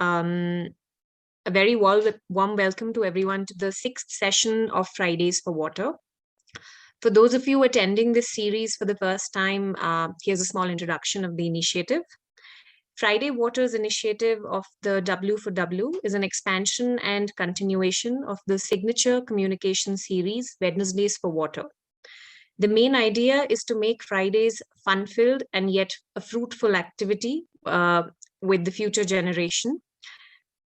A very warm welcome to everyone to the sixth session of Fridays for Water. For those of you attending this series for the first time, here's a small introduction of the initiative. Friday.Waters initiative of the W for W is an expansion and continuation of the signature communication series, Wednesdays for Water. The main idea is to make Fridays fun-filled and yet a fruitful activity with the future generation.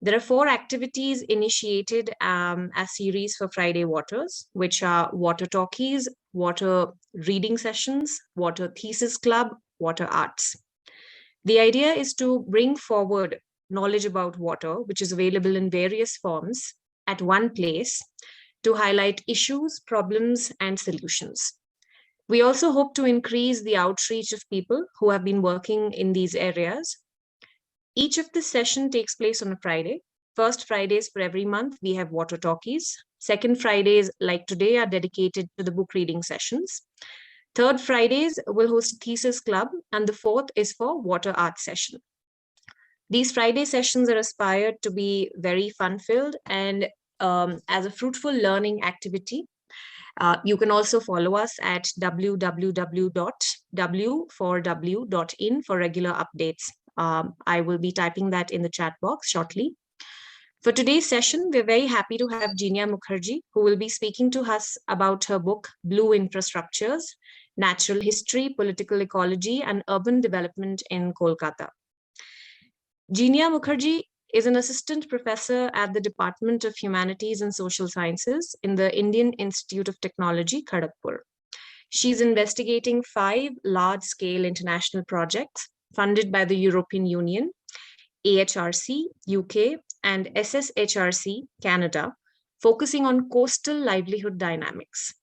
There are 4 activities initiated as series for Friday.Waters, which are water talkies, water reading sessions, water thesis club, water arts. The idea is to bring forward knowledge about water, which is available in various forms at one place to highlight issues, problems, and solutions. We also hope to increase the outreach of people who have been working in these areas. Each of the session takes place on a Friday. First Fridays for every month, we have water talkies. Second Fridays, like today, are dedicated to the book reading sessions. Third Fridays will host a thesis club, and the fourth is for water art session. These Friday sessions are aspired to be very fun-filled and as a fruitful learning activity. You can also follow us at www.w4w.in for regular updates. I will be typing that in the chat box shortly. For today's session, we're very happy to have Jenia Mukherjee, who will be speaking to us about her book, Blue Infrastructures, Natural History, Political Ecology, and Urban Development in Kolkata. Jenia Mukherjee is an assistant professor at the Department of Humanities and Social Sciences in the Indian Institute of Technology, Kharagpur. She's investigating 5 large-scale international projects funded by the European Union, AHRC, UK, and SSHRC, Canada, focusing on coastal livelihood dynamics.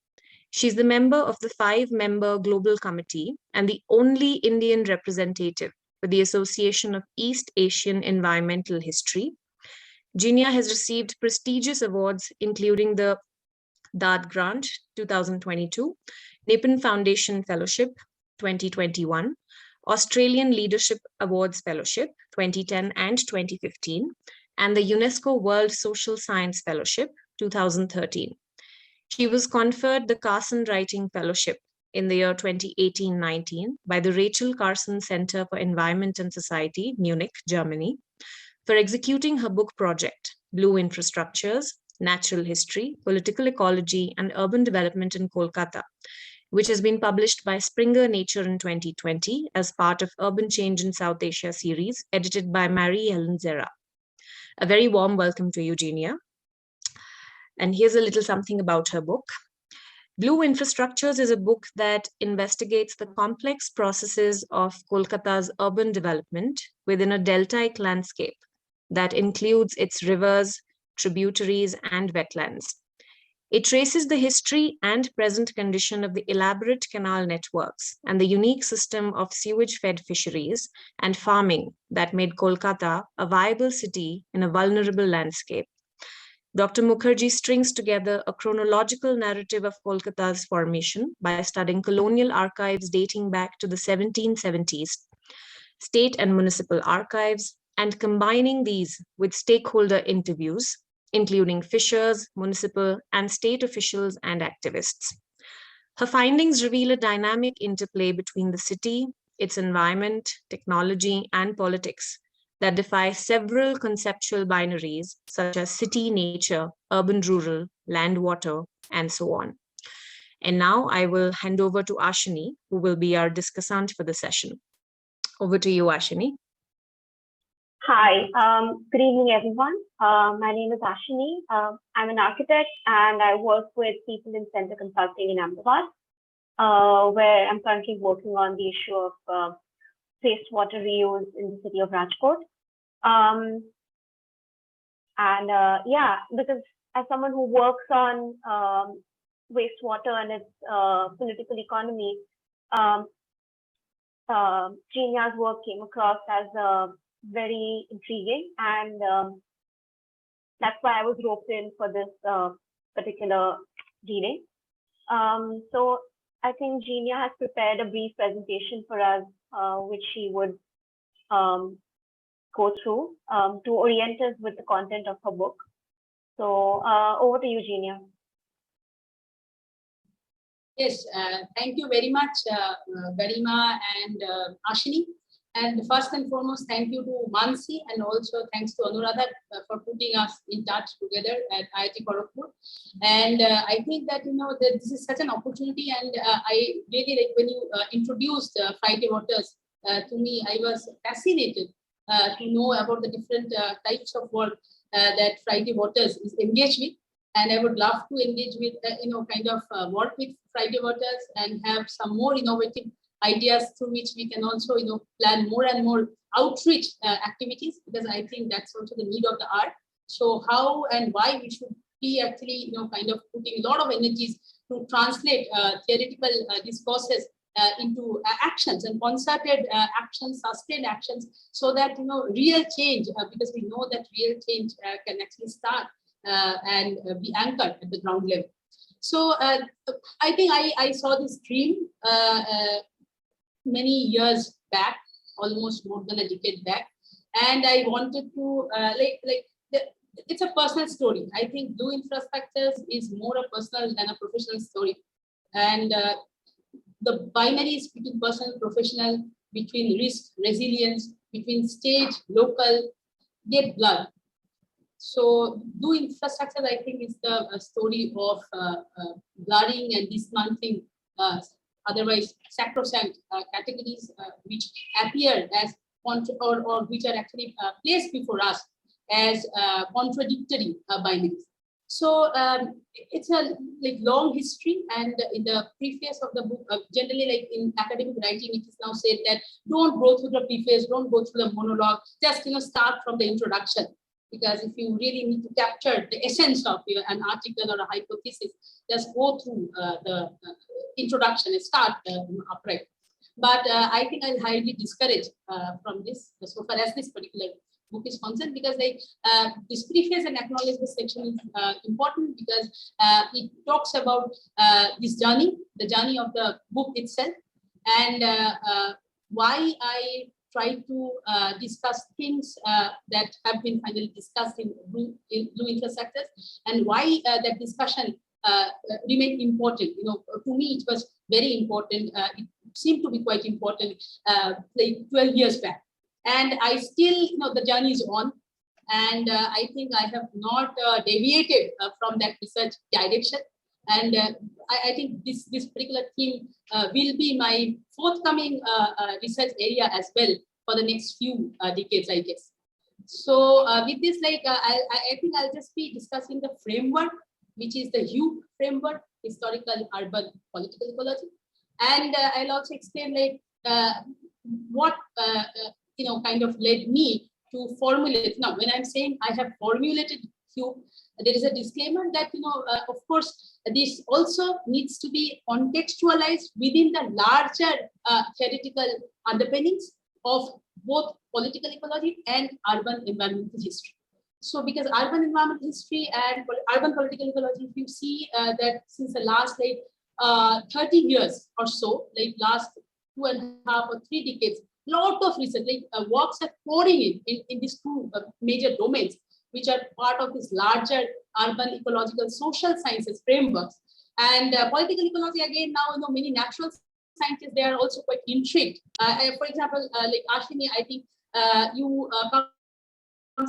She's the member of the 5-member Global Committee and the only Indian representative for the Association of East Asian Environmental History. Jenia has received prestigious awards, including the Dad Grant 2022, Nippon Foundation Fellowship 2021, Australian Leadership Awards Fellowship 2010 and 2015, and the UNESCO World Social Science Fellowship 2013. She was conferred the Carson Writing Fellowship in the year 2018-19 by the Rachel Carson Center for Environment and Society, Munich, Germany, for executing her book project, Blue Infrastructures, Natural History, Political Ecology, and Urban Development in Kolkata, which has been published by Springer Nature in 2020 as part of Urban Change in South Asia series, edited by Marie-Helen Zera. A very warm welcome to you, Jenia. And here's a little something about her book. Blue Infrastructures is a book that investigates the complex processes of Kolkata's urban development within a deltaic landscape that includes its rivers, tributaries, and wetlands. It traces the history and present condition of the elaborate canal networks and the unique system of sewage-fed fisheries and farming that made Kolkata a viable city in a vulnerable landscape. Dr. Mukherjee strings together a chronological narrative of Kolkata's formation by studying colonial archives dating back to the 1770s, state and municipal archives, and combining these with stakeholder interviews, including fishers, municipal, and state officials and activists. Her findings reveal a dynamic interplay between the city, its environment, technology, and politics that defy several conceptual binaries such as city, nature, urban, rural, land, water, and so on. And now I will hand over to Aashini, who will be our discussant for the session. Over to you, Aashini. Hi, good evening, everyone. My name is Aashini. I'm an architect and I work with People in Center Consulting in Ahmedabad, where I'm currently working on the issue of wastewater reuse in the city of Rajkot. Because as someone who works on wastewater and its political economy, Jenia's work came across as very intriguing, and that's why I was roped in for this particular reading. So I think Jenia has prepared a brief presentation for us, which she would go through to orient us with the content of her book. So over to you, Jenia. Yes, thank you very much, Garima and Aashini. And first and foremost, thank you to Mansi, and also thanks to Anuradha for putting us in touch together at IIT Kharagpur. And I think that, that this is such an opportunity, and I really like when you introduced Friday.Waters to me, I was fascinated to know about the different types of work that Friday.Waters is engaged with. And I would love to engage with, work with Friday.Waters and have some more innovative ideas through which we can also, plan more and more outreach activities, because I think that's also the need of the art. So how and why we should be actually, putting a lot of energies to translate theoretical discourses into actions and concerted actions, sustained actions, so that, real change, because we know that real change can actually start and be anchored at the ground level. So I think I saw this dream many years back, almost more than a decade back, and I wanted to it's a personal story. I think Blue Infrastructures is more a personal than a professional story, and the binaries between personal and professional, between risk, resilience, between state, local, get blurred. So Blue Infrastructure, I think, is the story of blurring and dismantling otherwise sacrosanct categories which appear as or which are actually placed before us as contradictory binaries. So it's a long history, and in the preface of the book, generally in academic writing, it is now said that don't go through the preface, don't go through the monologue, just start from the introduction. Because if you really need to capture the essence of an article or a hypothesis, just go through the introduction and start upright. But I think I'll highly discourage from this, so far as this particular book is concerned, because this preface and acknowledgement section is important, because it talks about this journey, the journey of the book itself, and why I try to discuss things that have been finally discussed in Blue Infrastructures, and why that discussion remained important. To me, it was very important. It seemed to be quite important 12 years back. And I still, the journey is on. And I think I have not deviated from that research direction. And I think this particular theme will be my forthcoming research area as well for the next few decades, I guess. So with this, I think I'll just be discussing the framework, which is the HUE framework, historical, urban, political ecology. And I'll also explain what kind of led me to formulate. Now, when I'm saying I have formulated HUE, there is a disclaimer that, of course, this also needs to be contextualized within the larger theoretical underpinnings of both political ecology and urban environmental history. So because urban environmental history and urban political ecology, if you see that since the last 30 years or so, last 2.5 or 3 decades, lot of research, works are pouring in these two major domains, which are part of this larger urban ecological social sciences frameworks. And political ecology, again, now many natural scientists, they are also quite intrigued. For example, Aashini, I think you come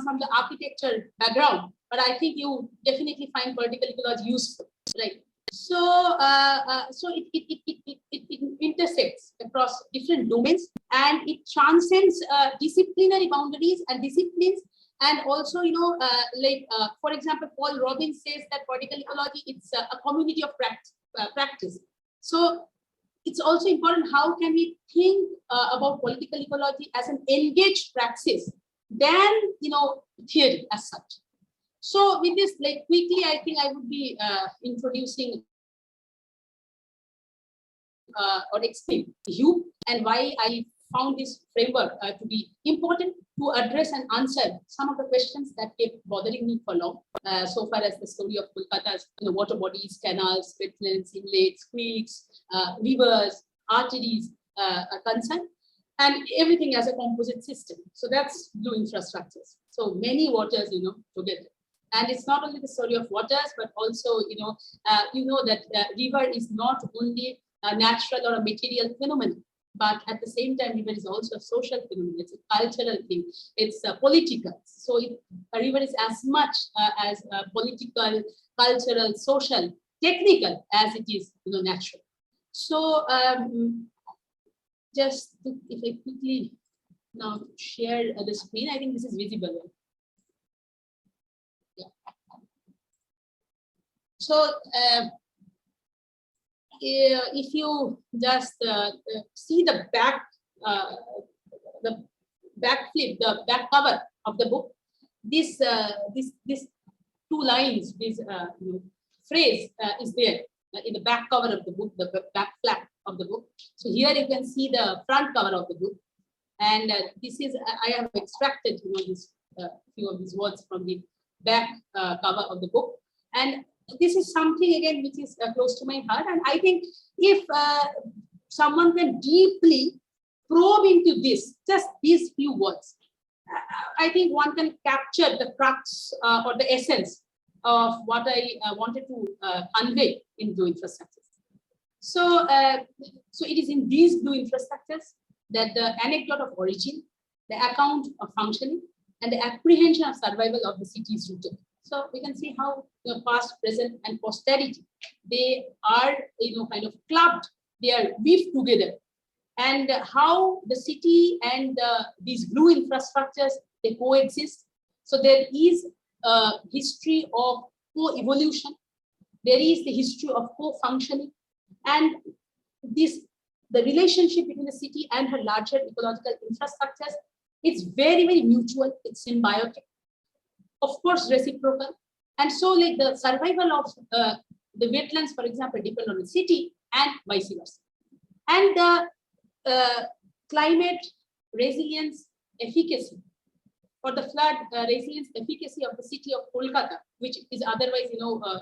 from the architecture background, but I think you definitely find political ecology useful, right? So, it intersects across different domains, and it transcends disciplinary boundaries and disciplines. And also, for example, Paul Robbins says that political ecology, it's a community of practice. So it's also important, how can we think about political ecology as an engaged praxis than, theory as such. So with this, quickly, I think I would be introducing or explain HUE and why I found this framework to be important to address and answer some of the questions that kept bothering me for long, so far as the story of Kolkata's water bodies, canals, wetlands, inlets, creeks, rivers, arteries are concerned. and everything as a composite system. So that's blue infrastructures. So many waters, together. And it's not only the story of waters, but also, that river is not only a natural or a material phenomenon, but at the same time, river is also a social phenomenon. It's a cultural thing. It's political. So a river is as much as political, cultural, social, technical as it is, natural. So just if I quickly now share the screen, I think this is visible. Yeah. So if you just see the back flip, the back cover of the book, this two lines, this phrase is there in the back cover of the book, the back flap of the book. So here you can see the front cover of the book, and this is I have extracted this few of these words from the back cover of the book, and this is something again which is close to my heart. And I think if someone can deeply probe into this, just these few words, I think one can capture the crux or the essence of what I wanted to convey in blue infrastructures. So, so it is in these blue infrastructures that the anecdote of origin, the account of functioning, and the apprehension of survival of the city is rooted. So we can see how the past, present, and posterity, they are kind of clubbed, they are weaved together, and how the city and these blue infrastructures, they coexist. So there is a history of co-evolution, there is the history of co-functioning, and the relationship between the city and her larger ecological infrastructures, it's very, very mutual, it's symbiotic, of course reciprocal. And so like the survival of the wetlands, for example, depend on the city and vice versa. And the climate resilience efficacy, or the flood resilience efficacy of the city of Kolkata, which is otherwise,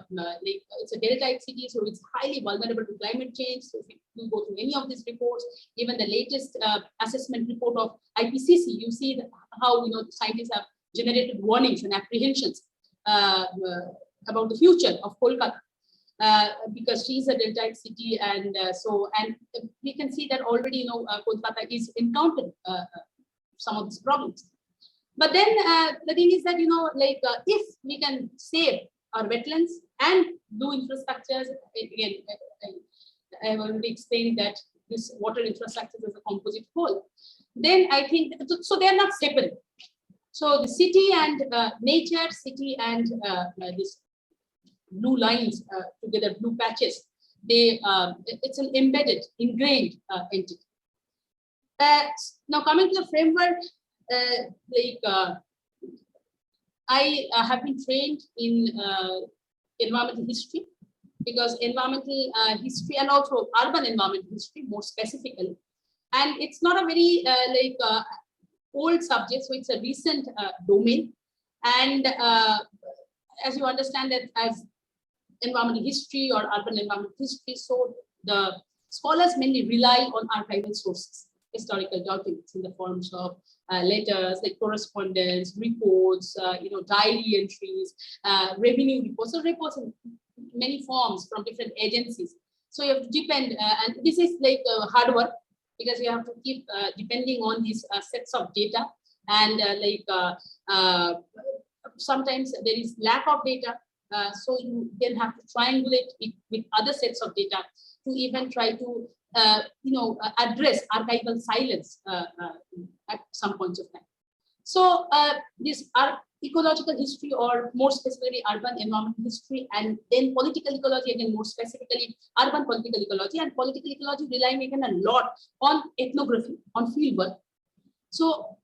like it's a deltaic city, so it's highly vulnerable to climate change. So if you go through any of these reports, even the latest assessment report of IPCC, you see how scientists have generated warnings and apprehensions about the future of Kolkata. Because she is a deltaic city, and and we can see that already Kolkata is encountered some of these problems. But then the thing is that if we can save our wetlands and do infrastructures, again I have already explained that this water infrastructure is a composite whole, then I think so they are not separate. So the city and nature, city and this blue lines together, blue patches, they it's an embedded, ingrained entity. Now coming to the framework, I have been trained in environmental history, because environmental history and also urban environmental history more specifically, and it's not a very old subject, so it's a recent domain. And as you understand that as environmental history or urban environmental history, so the scholars mainly rely on archival sources, historical documents in the forms of letters, like correspondence, reports, diary entries, revenue reports, so reports in many forms from different agencies. So you have to depend, and this is like hard work, because you have to keep depending on these sets of data, and sometimes there is lack of data, so you then have to triangulate it with other sets of data to even try to address archival silence at some points of time. So this ecological history, or more specifically urban environmental history, and then political ecology, again more specifically urban political ecology, and political ecology relying again a lot on ethnography, on field work. So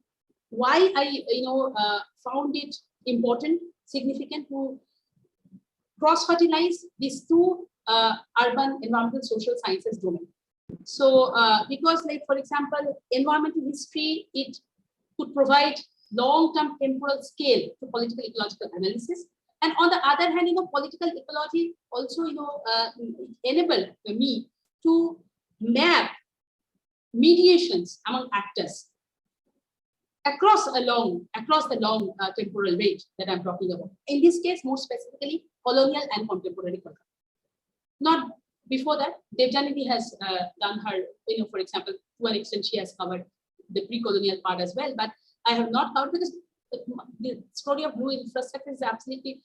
why I found it important, significant to cross-fertilize these two urban environmental social sciences domain. So because for example, environmental history, it could provide long-term temporal scale to political ecological analysis. And on the other hand, political ecology also, enabled me to map mediations among actors across the long temporal range that I'm talking about. In this case, more specifically, colonial and contemporary Kolkata. Not before that, Devjanidhi has done her, for example, to an extent she has covered the pre-colonial part as well, but I have not covered because the story of blue infrastructure is absolutely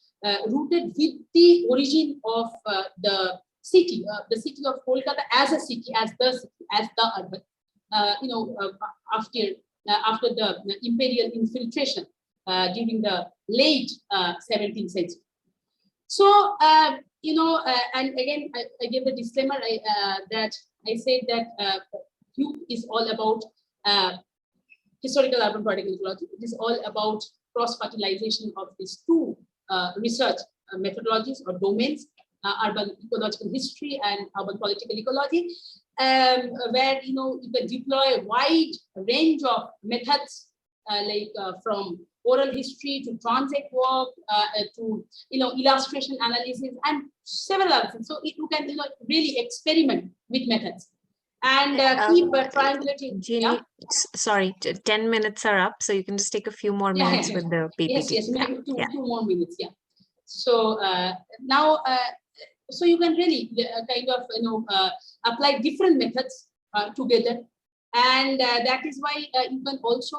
rooted with the origin of the city of Kolkata as a city, as the urban, after the imperial infiltration during the late 17th century. So, and again, I gave the disclaimer that I said that youth is all about historical urban political ecology. It is all about cross-fertilization of these two research methodologies or domains, urban ecological history and urban political ecology, where you can deploy a wide range of methods from oral history to transit work to illustration analysis and several other things. So you can really experiment with methods and keep triangulating. Jenia, sorry, 10 minutes are up, so you can just take a few more minutes with the PPT. Yes, maybe two more minutes. Yeah. So now, so you can really kind of apply different methods together, and that is why you can also,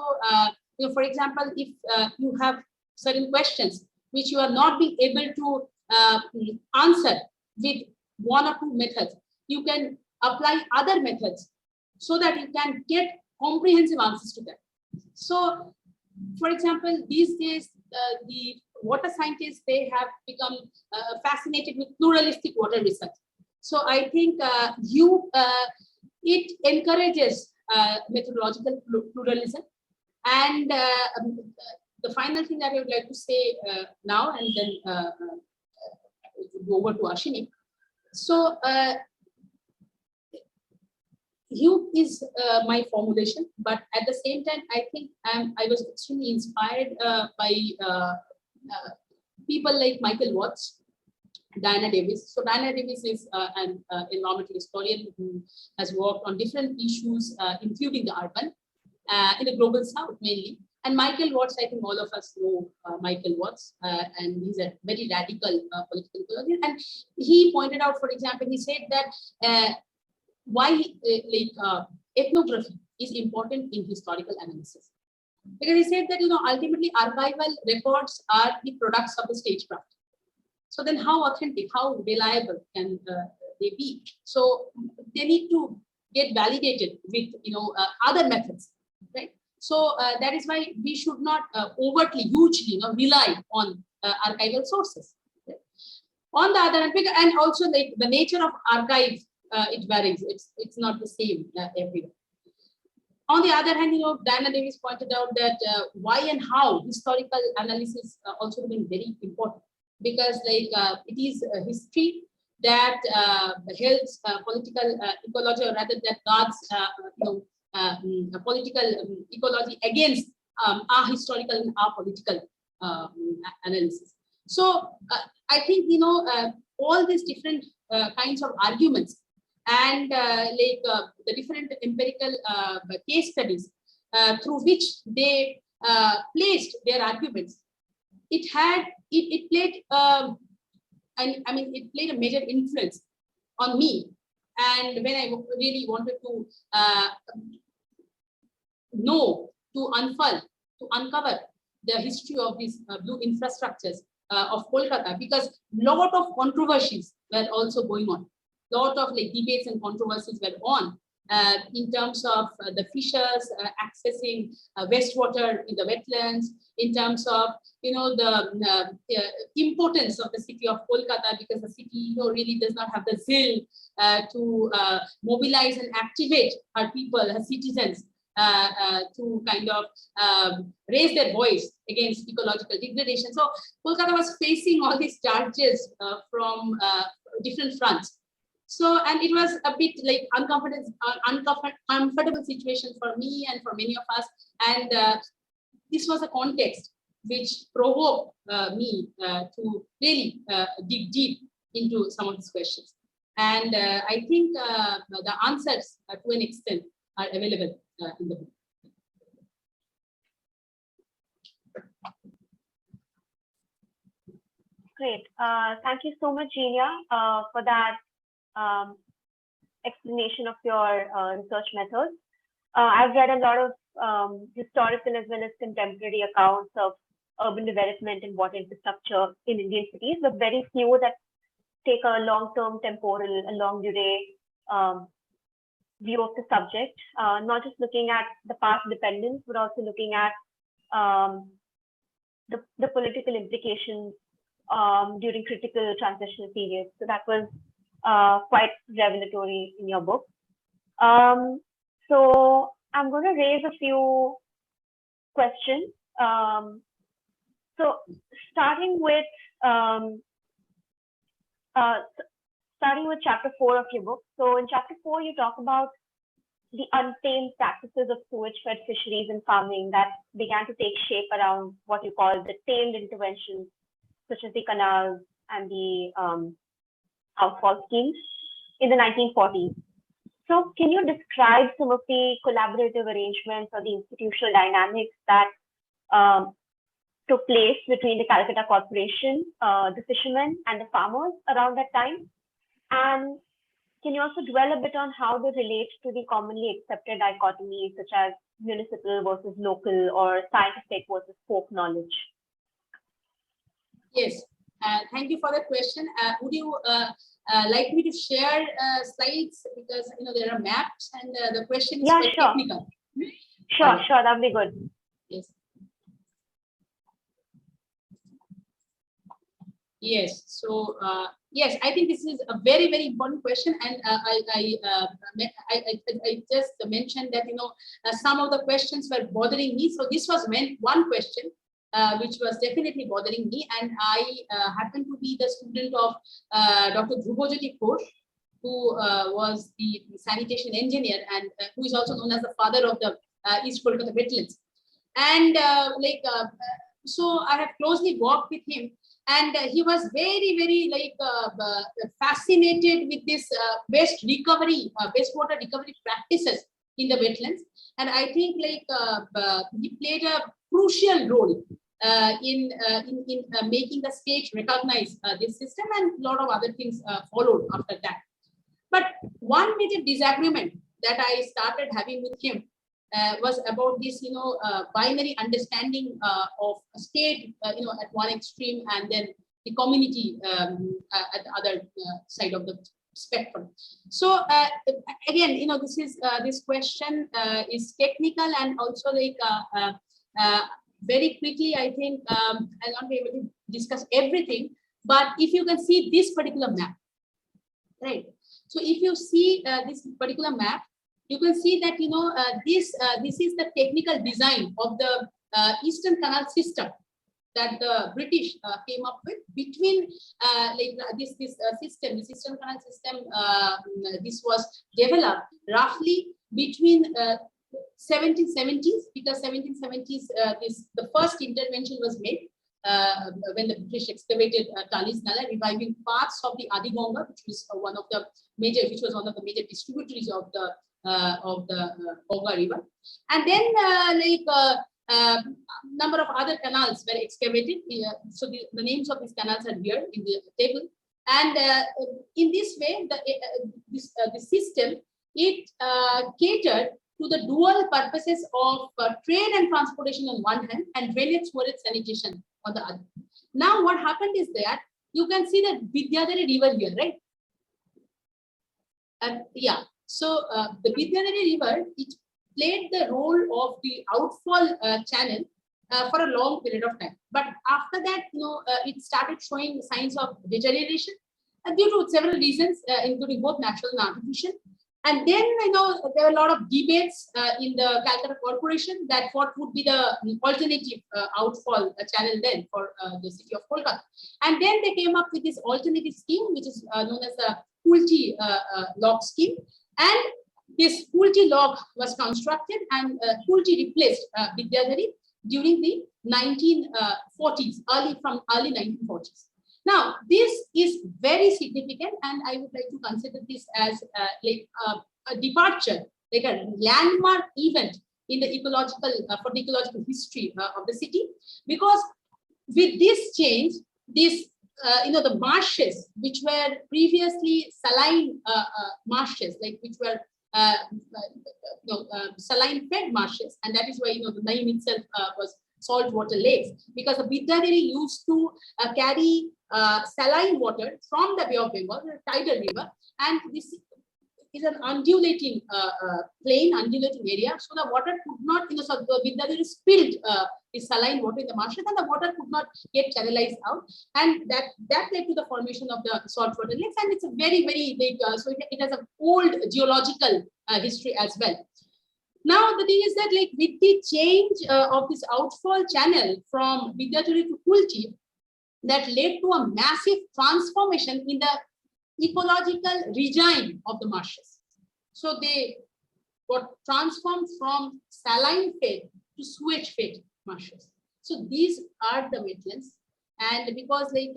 for example, if you have certain questions which you are not being able to answer with one or two methods, you can apply other methods so that you can get comprehensive answers to that. So, for example, these days, the water scientists, they have become fascinated with pluralistic water research. So I think it encourages methodological pluralism. And the final thing that I would like to say now, and then go over to Aashini. So youth is my formulation, but at the same time, I think I was extremely inspired by people like Michael Watts, Diana Davis. So Diana Davis is an environmental historian who has worked on different issues, including the urban, in the global south mainly. And Michael Watts, I think all of us know Michael Watts, and he's a very radical political theologian. And he pointed out, for example, he said that why ethnography is important in historical analysis. Because he said that ultimately archival records are the products of the stagecraft. So then how authentic, how reliable can they be? So they need to get validated with other methods, right? So that is why we should not overtly, hugely rely on archival sources. Right? On the other hand, and also the nature of archive, it varies. It's not the same everywhere. On the other hand, Diana Davis pointed out that why and how historical analysis also remain very important, because it is history that helps political ecology, or rather that guards political ecology against our historical and our political analysis. So I think all these different kinds of arguments and the different empirical case studies through which they placed their arguments, it played it played a major influence on me. And when I really wanted to uncover the history of these blue infrastructures of Kolkata, because lot of controversies were also going on. Lot of debates and controversies were on in terms of the fishers accessing wastewater in the wetlands, in terms of the importance of the city of Kolkata, because the city really does not have the zeal to mobilize and activate her people, her citizens, to kind of raise their voice against ecological degradation. So Kolkata was facing all these charges from different fronts. So, and it was a bit uncomfortable situation for me and for many of us. And this was a context which provoked me to really dig deep into some of these questions. And I think the answers, to an extent, are available in the book. Great. Thank you so much, Jenia, for that explanation of your research methods. I've read a lot of historical as well as contemporary accounts of urban development and water infrastructure in Indian cities, but very few that take a long-term temporal, a long durée view of the subject, not just looking at the past dependence, but also looking at the political implications during critical transitional periods. So that was quite revelatory in your book. So I'm going to raise a few questions. So starting with chapter 4 of your book. So in chapter 4, you talk about the untamed practices of sewage-fed fisheries and farming that began to take shape around what you call the tamed interventions, such as the canals and the outfall schemes in the 1940s. So can you describe some of the collaborative arrangements or the institutional dynamics that took place between the Calcutta Corporation, the fishermen and the farmers around that time? And can you also dwell a bit on how they relate to the commonly accepted dichotomies such as municipal versus local or scientific versus folk knowledge? Yes, thank you for that question. Would you like me to share slides, because there are maps and the question is quite technical. Sure, that'd be good. Yes. Yes. So yes, I think this is a very, very important question, and I just mentioned that some of the questions were bothering me. So this was one question which was definitely bothering me, and I happen to be the student of Dr. Dhrubajyoti Ghosh, who was the sanitation engineer and who is also known as the father of the East Kolkata wetlands. And so I have closely worked with him, and he was very, very fascinated with this wastewater recovery practices in the wetlands. And I think he played a crucial role in making the state recognize this system, and a lot of other things followed after that. But one major disagreement that I started having with him was about this, binary understanding of a state, at one extreme, and then the community at the other side of the spectrum. So again, this question is technical, and also very quickly, I think I'll not be able to discuss everything, but if you can see this particular map, right? So if you see this particular map, you can see that this is the technical design of the Eastern Canal system that the British came up with between this system, the Eastern Canal system. This was developed roughly between 1770s, because 1770s the first intervention was made when the British excavated Talis Nala, reviving parts of the Adigonga, which was one of the major distributaries of the Ganga River. And then number of other canals were excavated. So the names of these canals are here in the table. And in this way, the system, it catered to the dual purposes of trade and transportation on one hand, and drainage towards sanitation on the other. Now, what happened is that you can see the Vidyadhari River here, right? Yeah. So the Vidyadhari River, it played the role of the outfall channel for a long period of time. But after that, it started showing signs of deterioration due to several reasons, including both natural and artificial. And then, there were a lot of debates in the Calcutta Corporation that what would be the alternative outfall channel then for the city of Kolkata. And then they came up with this alternative scheme, which is known as the Kulti log scheme. And this Kulti log was constructed, and Kulti replaced Vidyadhari during the 1940s, early 1940s. Now, this is very significant, and I would like to consider this as a departure like a landmark event in the ecological, for the ecological history of the city, because with this change, this the marshes which were previously saline marshes, like which were saline fed marshes, and that is why the name itself was saltwater lakes, because the Vidyadhari used to carry saline water from the Bay of Bengal, the tidal river, and this is an undulating plain, undulating area, so the water could not, so the Vidyadhari spilled the saline water in the marshes, and the water could not get channelized out, and that led to the formation of the saltwater lakes, and it's a very, very big, so it has an old geological history as well. Now the thing is that, like, with the change of this outfall channel from Vidyadhari to Kulti, that led to a massive transformation in the ecological regime of the marshes. So they got transformed from saline fed to sewage fed marshes. So these are the wetlands. And because, like,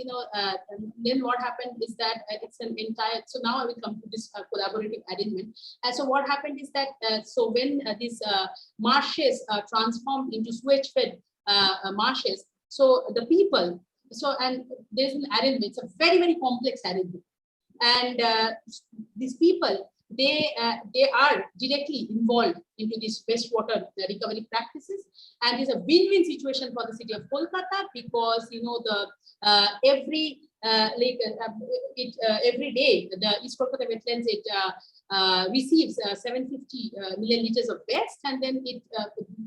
then what happened is that it's an entire, so now I will come to this collaborative arrangement. And so what happened is that, so when these marshes transformed into sewage fed marshes, so the people, so, and there's an arrangement, it's a very, very complex arrangement. And these people, they are directly involved into this wastewater recovery practices, and it's a win-win situation for the city of Kolkata, because every every day the East Kolkata wetlands, it receives 750 million liters of waste, and then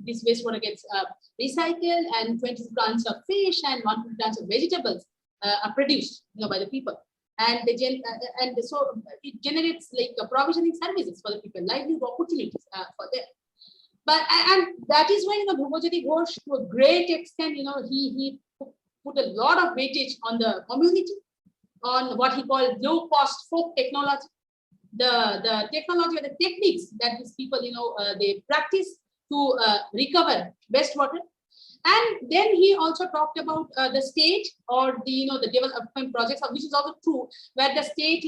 this wastewater gets recycled, and 20 tons of fish and 100 tons of vegetables are produced by the people. And so it generates, like, provisioning services for the people, livelihood opportunities for them. But and that is why Bhumajyoti Ghosh, to a great extent, he put a lot of weightage on the community, on what he called low cost folk technology, the technology or the techniques that these people they practice to recover wastewater. And then he also talked about the state, or the development projects, which is also true, where the state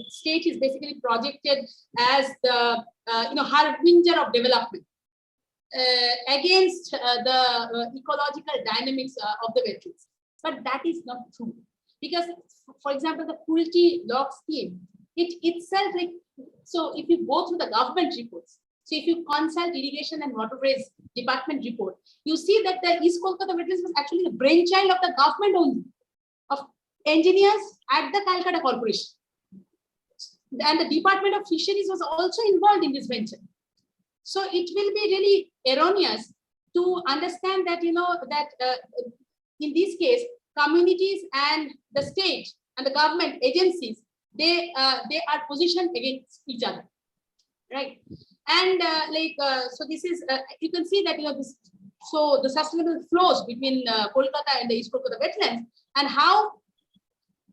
state is basically projected as the harbinger of development against the ecological dynamics of the wetlands. But that is not true, because, for example, the Kulti log scheme, it itself, like, so if you go through the government reports, so if you consult Irrigation and Waterways Department report, you see that the East Kolkata wetlands was actually the brainchild of the government only, of engineers at the Calcutta Corporation. And the Department of Fisheries was also involved in this venture. So it will be really erroneous to understand that, in this case, communities and the state and the government agencies, they are positioned against each other, right? And so this is, you can see that, so the sustainable flows between Kolkata and the East Kolkata wetlands, and how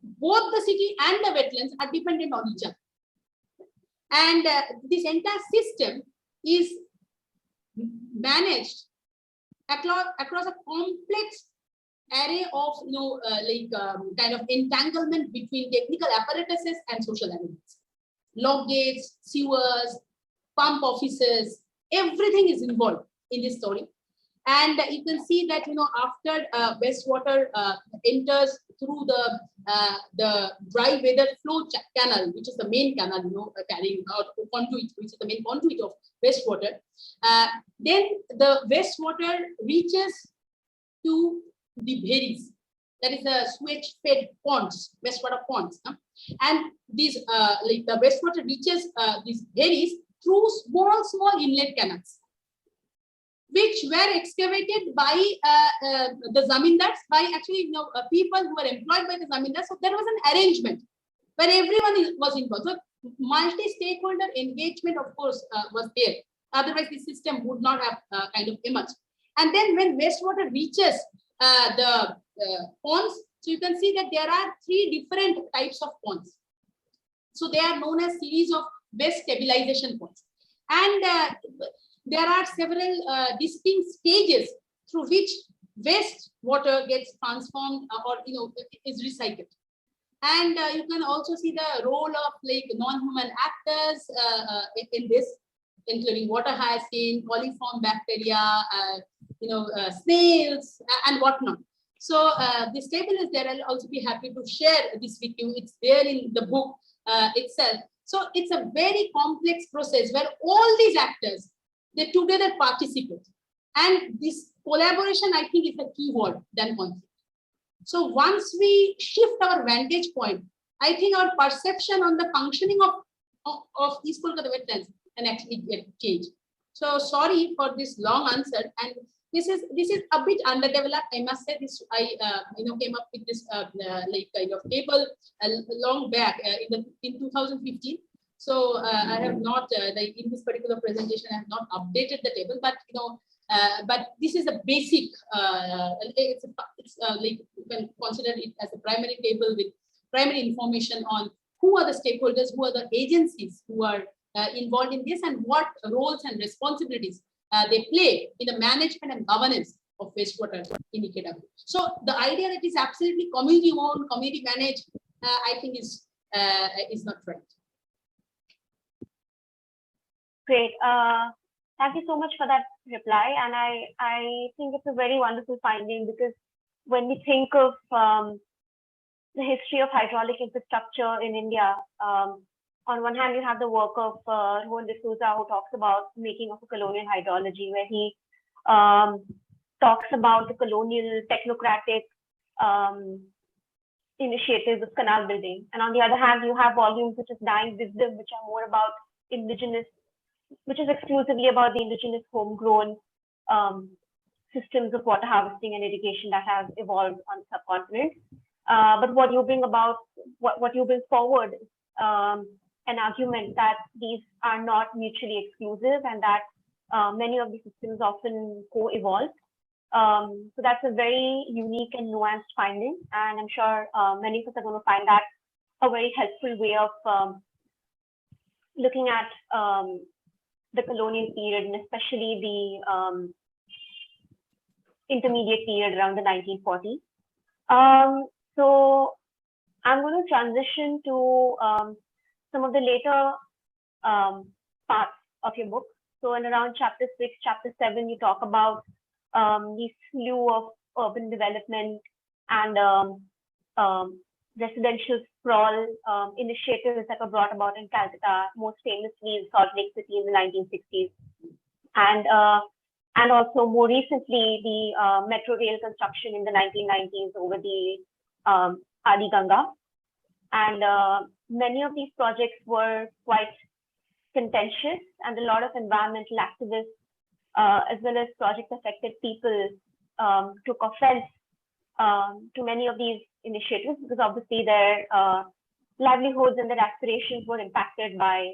both the city and the wetlands are dependent on each other. And this entire system is managed across a complex array of kind of entanglement between technical apparatuses and social elements. Log gates, sewers, pump offices, everything is involved in this story. And you can see that, after wastewater enters through the dry weather flow canal, which is the main canal, carrying out conduit, which is the main conduit of wastewater, then the wastewater reaches to the bheris, that is the sewage-fed ponds, wastewater ponds, and these the wastewater reaches these bheris through small inlet canals, which were excavated by the zamindars, by actually people who were employed by the zamindars. So there was an arrangement where everyone was involved. So multi-stakeholder engagement, of course, was there. Otherwise, the system would not have kind of emerged. And then when wastewater reaches the ponds, so you can see that there are 3 different types of ponds. So they are known as series of waste stabilization ponds. And there are several distinct stages through which waste water gets transformed or is recycled. And you can also see the role of, like, non-human actors in this. including water hyacinth, coliform bacteria, snails, and whatnot. So this table is there. I'll also be happy to share this with you. It's there in the book itself. So it's a very complex process where all these actors, they together participate. And this collaboration, I think, is a key word than conflict. So once we shift our vantage point, I think our perception on the functioning of East Kolkata wetlands can actually get changed. So sorry for this long answer, and this is a bit underdeveloped. I must say this. I came up with this kind of table long back in 2015. So I have not in this particular presentation I have not updated the table, but but this is a basic. It's like you can consider it as a primary table with primary information on who are the stakeholders, who are the agencies who are involved in this, and what roles and responsibilities they play in the management and governance of wastewater in EKW. So the idea that is absolutely community owned, community managed, I think is not right. Great. Thank you so much for that reply. And I think it's a very wonderful finding, because when we think of the history of hydraulic infrastructure in India, on one hand, you have the work of Rowan D'Souza, who talks about making of a colonial hydrology, where he talks about the colonial technocratic initiatives of canal building. And on the other hand, you have volumes such as Dying Wisdom, which are more about indigenous, which is exclusively about the indigenous homegrown systems of water harvesting and irrigation that have evolved on the subcontinent. But what you bring about, what you bring forward is an argument that these are not mutually exclusive, and that many of these systems often co-evolve. So that's a very unique and nuanced finding, and I'm sure many of us are going to find that a very helpful way of looking at the colonial period, and especially the intermediate period around the 1940s. So I'm going to transition to some of the later parts of your book. So in around chapter 6, chapter 7, you talk about the slew of urban development and residential sprawl initiatives that were brought about in Calcutta, most famously in Salt Lake City in the 1960s. And also more recently, the metro rail construction in the 1990s over the Adi Ganga. And many of these projects were quite contentious, and a lot of environmental activists, as well as project-affected people, took offense to many of these initiatives, because obviously their livelihoods and their aspirations were impacted by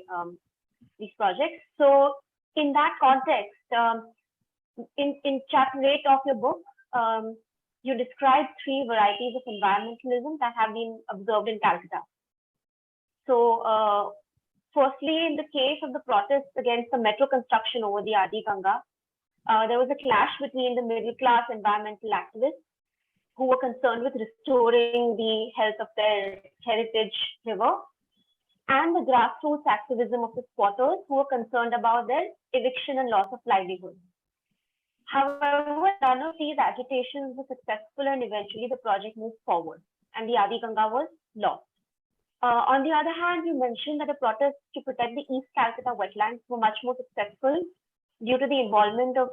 these projects. So in that context, in chapter 8 of your book, you describe 3 varieties of environmentalism that have been observed in Calcutta. So firstly, in the case of the protests against the metro construction over the Adi Ganga, there was a clash between the middle-class environmental activists who were concerned with restoring the health of their heritage river, and the grassroots activism of the squatters who were concerned about their eviction and loss of livelihood. However, none of these agitations were successful, and eventually the project moved forward and the Adi Ganga was lost. On the other hand, you mentioned that the protests to protect the East Calcutta wetlands were much more successful due to the involvement of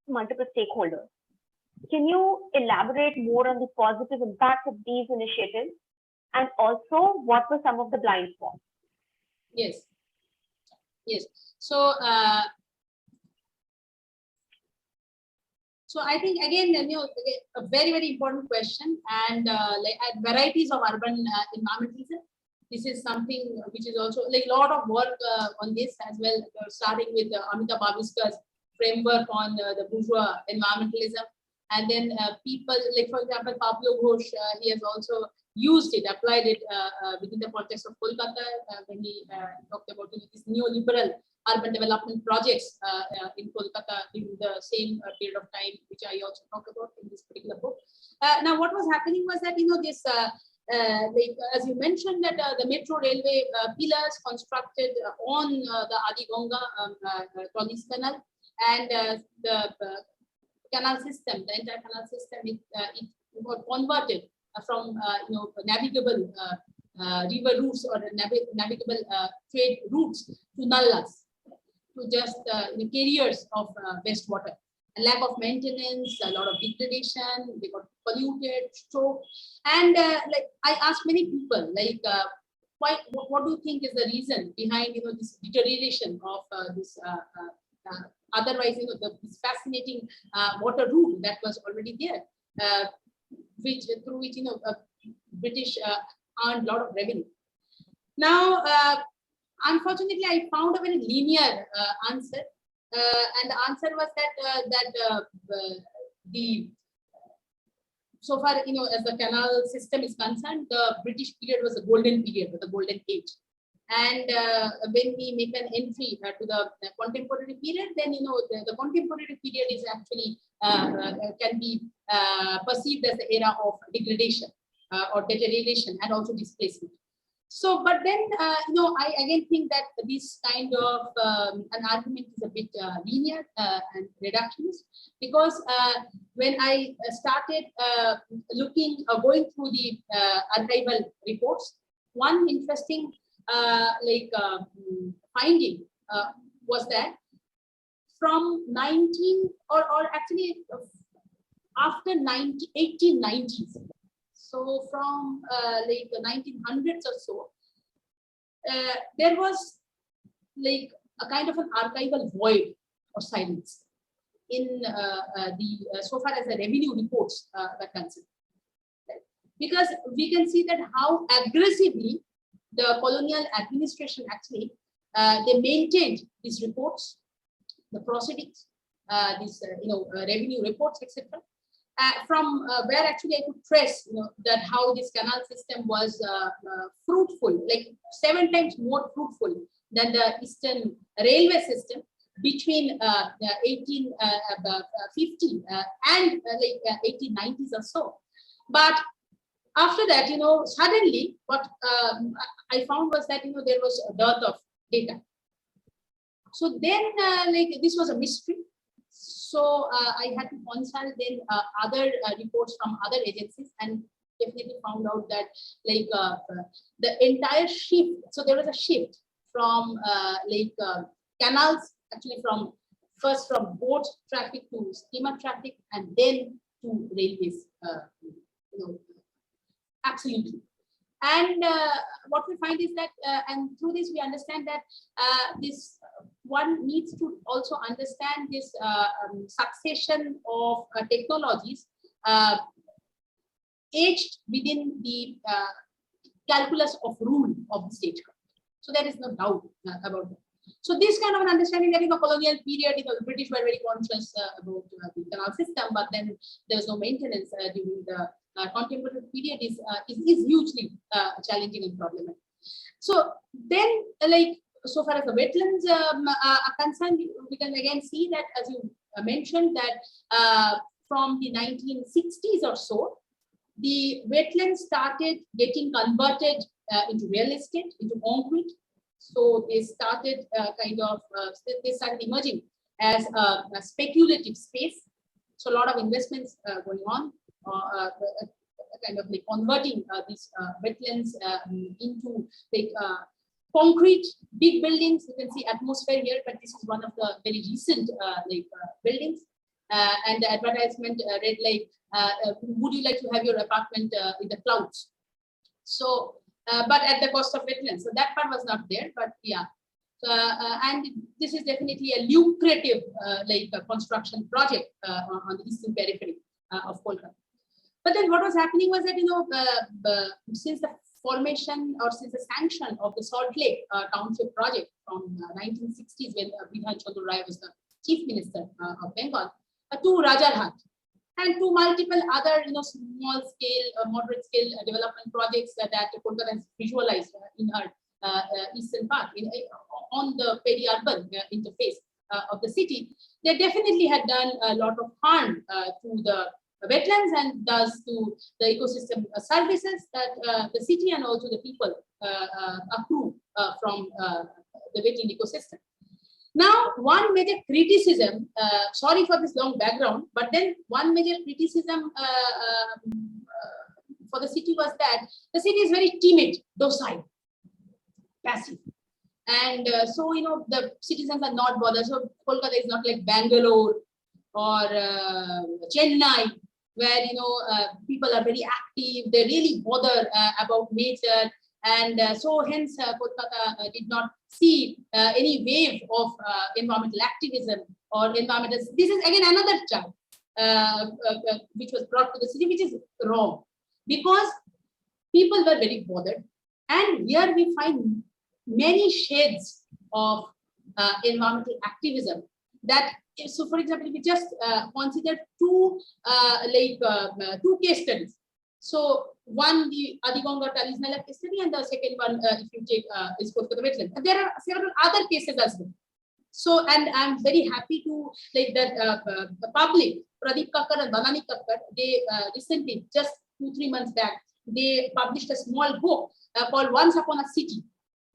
multiple stakeholders. Can you elaborate more on the positive impact of these initiatives, and also what were some of the blind spots? Yes. So I think again, a very, very important question, and varieties of urban environmentalism. This is something which is also like a lot of work on this as well, starting with Amitabh Bhaviska's framework on the bourgeois environmentalism. And then people like, for example, Pablo Ghosh, he has also used it, applied it within the context of Kolkata when he talked about these neoliberal urban development projects in Kolkata in the same period of time, which I also talk about in this particular book. Now, what was happening was that, this like as you mentioned that the metro railway pillars constructed on the Adi Ganga Trolleys Canal, and the canal system, the entire canal system, it got converted from navigable river routes or navigable trade routes to nallas, to just carriers of wastewater. A lack of maintenance, a lot of degradation, they got polluted, choked. And like I asked many people, like, what do you think is the reason behind this deterioration of this otherwise this fascinating water route that was already there, through which British earned a lot of revenue. Now, unfortunately, I found a very linear answer. And the answer was that so far, as the canal system is concerned, the British period was a golden period, the golden age. And when we make an entry to the contemporary period, then the contemporary period is actually can be perceived as the era of degradation or deterioration and also displacement. So, but then, I again think that this kind of an argument is a bit linear and reductionist, because when I started going through the archival reports, one interesting finding was that from 19 or actually after 1890s, so from the 1900s or so, there was like a kind of an archival void or silence in so far as the revenue reports were concerned. Because we can see that how aggressively the colonial administration actually they maintained these reports, the proceedings, these revenue reports, etc. From where actually I could trace, that how this canal system was fruitful, like 7 times more fruitful than the Eastern railway system between 1850 and 1890s or so. But after that, suddenly what I found was that, there was a dearth of data. So then, this was a mystery. So I had to consult then other reports from other agencies, and definitely found out that the entire shift. So there was a shift from canals, actually first from boat traffic to steamer traffic, and then to railways. Absolutely. And what we find is that, and through this we understand that this one needs to also understand this succession of technologies aged within the calculus of rule of the statecraft. So there is no doubt about that. So this kind of an understanding that in the colonial period, the British were very conscious about the canal system, but then there was no maintenance during the contemporary period is hugely challenging and problematic. So then, so far as the wetlands are concerned, we can again see that, as you mentioned, that from the 1960s or so, the wetlands started getting converted into real estate, into concrete. So they started they started emerging as a speculative space. So a lot of investments going on, kind of converting these wetlands into concrete big buildings. You can see atmosphere here, but this is one of the very recent buildings. And the advertisement read would you like to have your apartment in the clouds? So, but at the cost of wetlands. So that part was not there, but yeah. And this is definitely a lucrative construction project on the eastern periphery of Kolkata. But then what was happening was that, since the formation or since the sanction of the Salt Lake Township project from 1960s, when Bidhan Chandra Rai was the chief minister of Bengal, to Rajarhat, and to multiple other small scale, moderate scale development projects that Kolkata has visualized in her eastern part, on the peri-urban interface of the city. They definitely had done a lot of harm to the wetlands and thus to the ecosystem services that the city and also the people accrue from the wetland ecosystem. Now, one major criticism, sorry for this long background, but then one major criticism for the city was that the city is very timid, docile, passive. And so, the citizens are not bothered. So Kolkata is not like Bangalore or Chennai, where, people are very active. They really bother about nature. And so hence Kolkata did not see any wave of environmental activism or environmental. This is again another term which was brought to the city, which is wrong, because people were very bothered. And here we find many shades of environmental activism. That, so for example, we just consider two case studies. So one, the Adigonga Talisnala case study, and the second one, if you take, is Kolkata wetland. There are several other cases as well. So, and I'm very happy to the public, Pradeep Kakkar and Banani Kakkar, they recently, just 2-3 months back, they published a small book called Once Upon a City.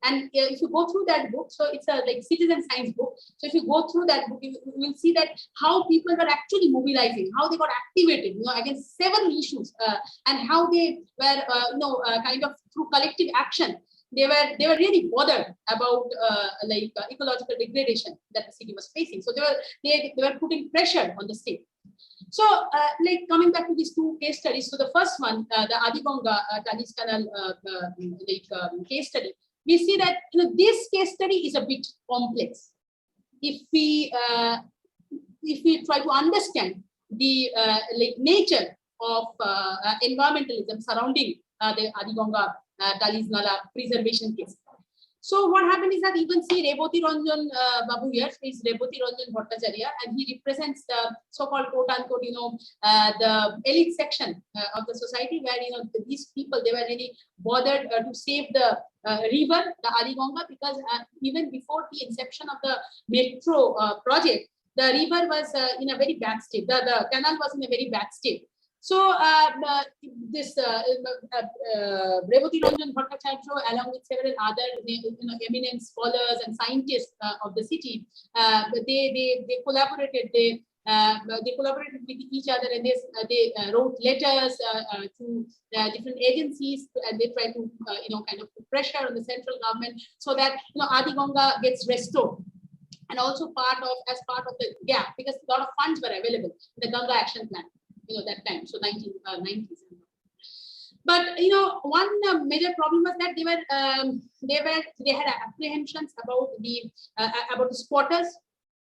And if you go through that book, so it's a citizen science book. So if you go through that book, you will see that how people were actually mobilizing, how they got activated, against several issues, and how they were, kind of through collective action, they were really bothered about ecological degradation that the city was facing. So they were putting pressure on the state. So, coming back to these two case studies. So the first one, the Adigonga Talis Canal case study. We see that this case study is a bit complex. If we try to understand the nature of environmentalism surrounding the Adigonga Talis Nala preservation case. So what happened is that you can see Reboti Ranjan Babu here is Reboti Ranjan Bhattacharya, and he represents the so-called quote-unquote, the elite section of the society, where these people, they were really bothered to save the river, the Adigonga, because even before the inception of the metro project, the river was in a very bad state. The canal was in a very bad state. So this Reboti Ranjan Bhattacharya, along with several other eminent scholars and scientists of the city, they collaborated. They collaborated with each other, and they wrote letters to different agencies, and they tried to kind of put pressure on the central government so that Adigonga gets restored. And also as part of the gap, because a lot of funds were available in the Ganga Action Plan, that time, so 1990s. But one major problem was that they had apprehensions about the squatters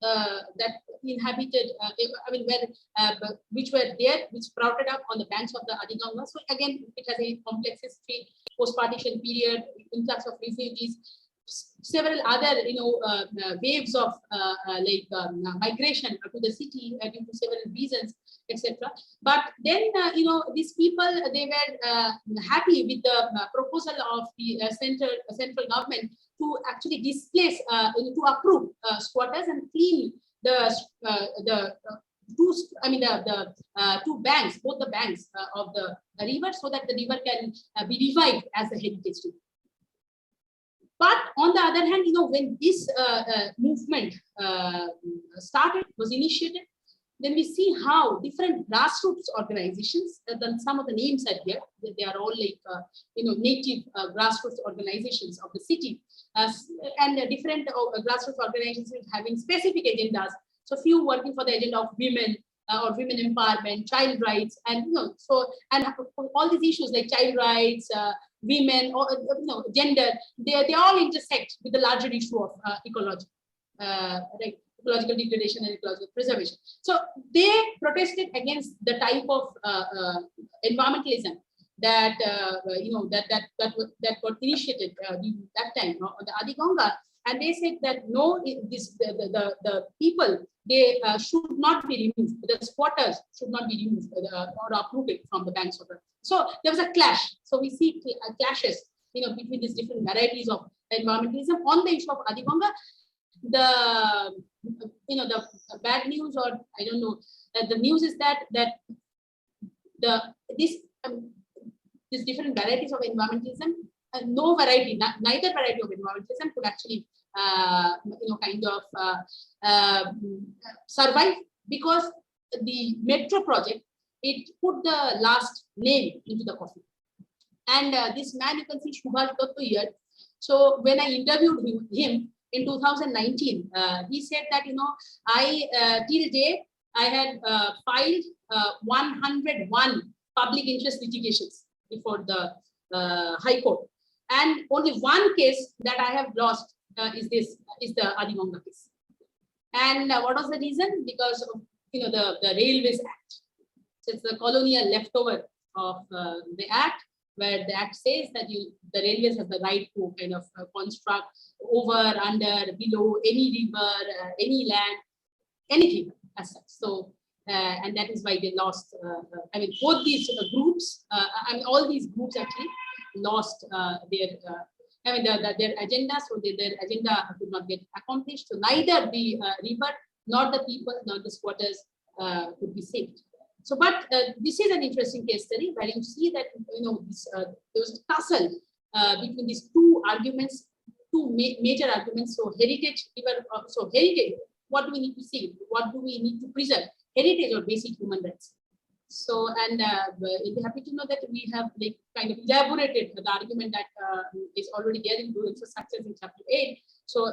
that inhabited, which sprouted up on the banks of the Adigonga. So again, it has a complex history, post-partition period, influx of refugees, several other waves of migration to the city due to several reasons, etc. But then these people, they were happy with the proposal of the central government to actually displace, to approve squatters and clean the two banks, both the banks of the river, so that the river can be revived as a heritage river. But on the other hand, when this movement was initiated, then we see how different grassroots organizations, then some of the names are here, they are all native grassroots organizations of the city, and different grassroots organizations having specific agendas. So few working for the agenda of women or women empowerment, child rights, and and all these issues like child rights, women, or gender, they all intersect with the larger issue of ecology, ecological degradation and ecological preservation. So they protested against the type of environmentalism that that got initiated that time on the Adigonga, and they said that no, the people, they should not be removed. The squatters should not be removed or uprooted from the banks of the. So there was a clash. So we see clashes, between these different varieties of environmentalism on the issue of Adigonga. The bad news, or I don't know, the news is that these different varieties of environmentalism, no variety, neither variety of environmentalism could actually survive, because the metro project, it put the last nail into the coffin. And this man, you can see Subhash Dotto here. So when I interviewed him in 2019, he said that, I till date I had filed 101 public interest litigations before the High Court, and only one case that I have lost is the Adi Ganga case. And what was the reason? Because of the Railways Act. So it's the colonial leftover of the Act, where the Act says that the railways have the right to kind of construct over, under, below any river, any land, anything as such. So, and that is why they lost. Both these groups, all these groups actually lost their agenda. So their agenda could not get accomplished. So neither the river, nor the people, nor the squatters could be saved. So, but this is an interesting case study where you see that there was a tussle between these two arguments, major arguments. So heritage, heritage. What do we need to see? What do we need to preserve? Heritage or basic human rights. So, and we'll be happy to know that we have kind of elaborated the argument that is already there in infrastructures in chapter 8. So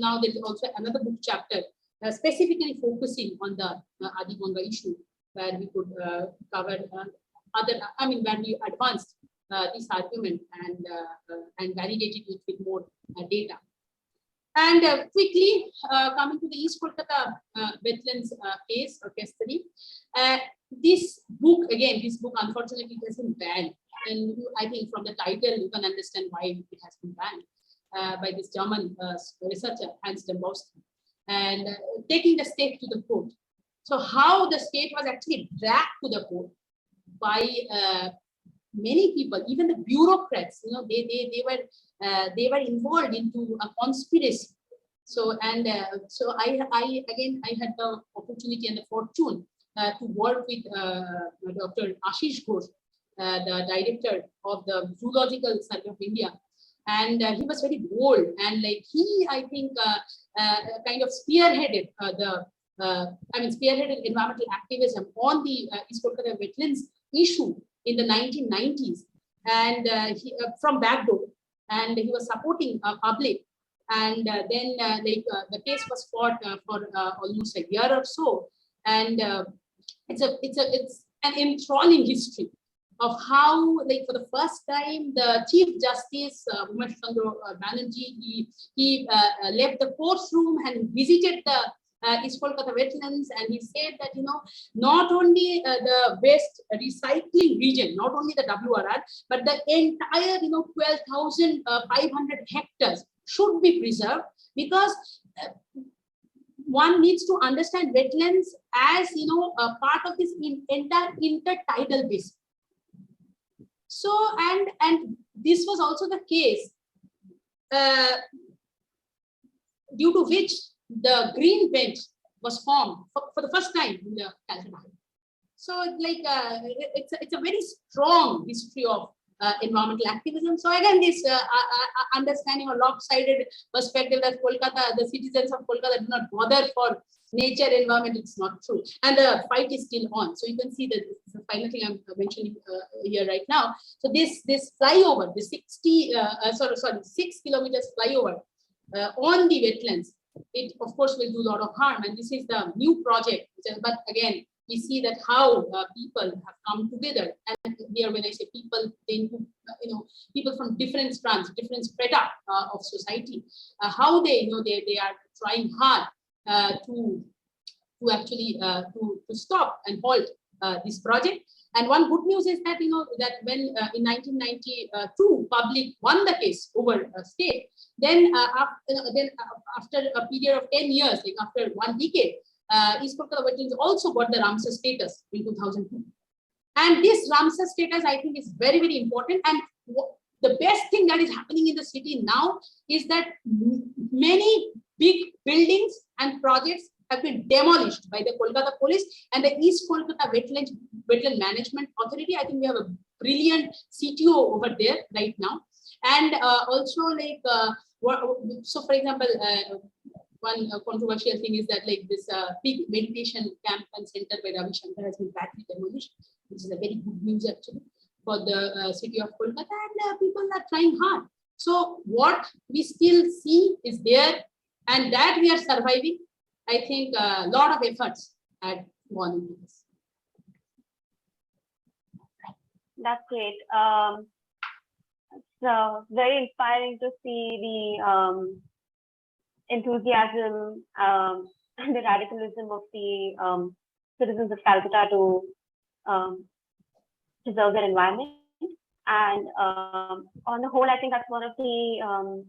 now there is also another book chapter specifically focusing on the Adi Ganga issue, where we could cover where we advanced this argument and validated it with more data. And quickly coming to the East Kolkata wetlands case or case study, this book unfortunately has been banned, and I think from the title you can understand why it has been banned by this German researcher Hans Dembowski, and taking the state to the court. So how the state was actually dragged to the court by many people, even the bureaucrats, they were involved into a conspiracy. So, and so I had the opportunity and the fortune to work with Dr. Ashish Ghosh, the director of the Zoological Survey of India. And he was very bold, and he, I think, kind of spearheaded spearheaded environmental activism on the East Kolkata wetlands issue in the 1990s, and from backdoor, and he was supporting public, and then the case was fought for almost a year or so, and it's an enthralling history of how, for the first time, the Chief Justice Umesh Chandra Banerjee, he left the courtroom and visited the East Kolkata wetlands, and he said that not only the waste recycling region, not only the WRR, but the entire 12,500 hectares should be preserved, because one needs to understand wetlands as a part of this entire intertidal basin. So, and this was also the case due to which the green bench was formed for the first time in the Calcutta. So, it's a very strong history of environmental activism. So again, this understanding or lopsided perspective that Kolkata, the citizens of Kolkata do not bother for nature, environment, it's not true. And the fight is still on. So you can see that this is the final thing I'm mentioning here right now. So this flyover, the 6 kilometers flyover on the wetlands, it of course will do a lot of harm. And this is the new project. But again, we see that how people have come together. And here, when I say people, they include people from different strands, different strata of society. How they they are trying hard to actually to stop and halt this project. And one good news is that that when in 1992 public won the case over state, then after a period of 10 years, after 1 decade, East Kolkata wetlands also got the Ramsar status in 2002. And this Ramsar status, I think, is very, very important. And the best thing that is happening in the city now is that many big buildings and projects have been demolished by the Kolkata police and the East Kolkata Wetland Management Authority. I think we have a brilliant CTO over there right now. And also like, so for example, one controversial thing is that like this big meditation camp and center by Ravi Shankar has been badly demolished, which is a very good news actually for the city of Kolkata, and people are trying hard. So what we still see is there, and that we are surviving. I think a lot of efforts had gone into this. That's great. It's very inspiring to see the enthusiasm and the radicalism of the citizens of Calcutta to preserve their environment. And on the whole, I think that's one of the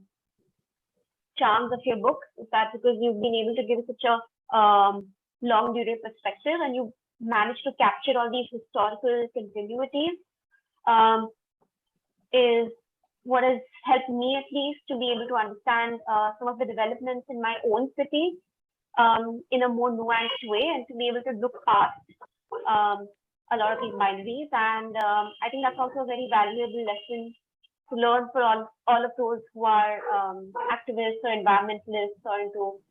charms of your book, is that because you've been able to give such a long period perspective, and you managed to capture all these historical continuities, is what has helped me at least to be able to understand some of the developments in my own city in a more nuanced way, and to be able to look past a lot of these binaries. And I think that's also a very valuable lesson to learn for all of those who are activists or environmentalists or into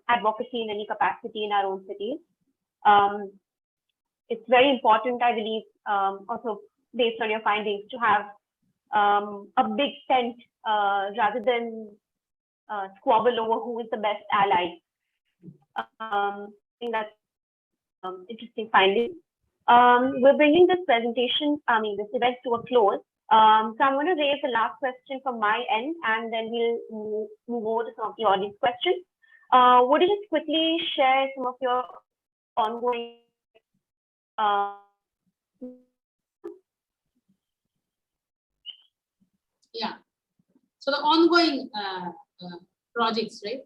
advocacy in any capacity in our own cities. It's very important, I believe, also based on your findings, to have a big tent rather than squabble over who is the best ally. I think that's interesting finding. We're bringing this presentation, this event to a close. So I'm going to raise the last question from my end, and then we'll move over to some of the audience questions. Would you just quickly share some of your ongoing yeah. So the ongoing projects, right?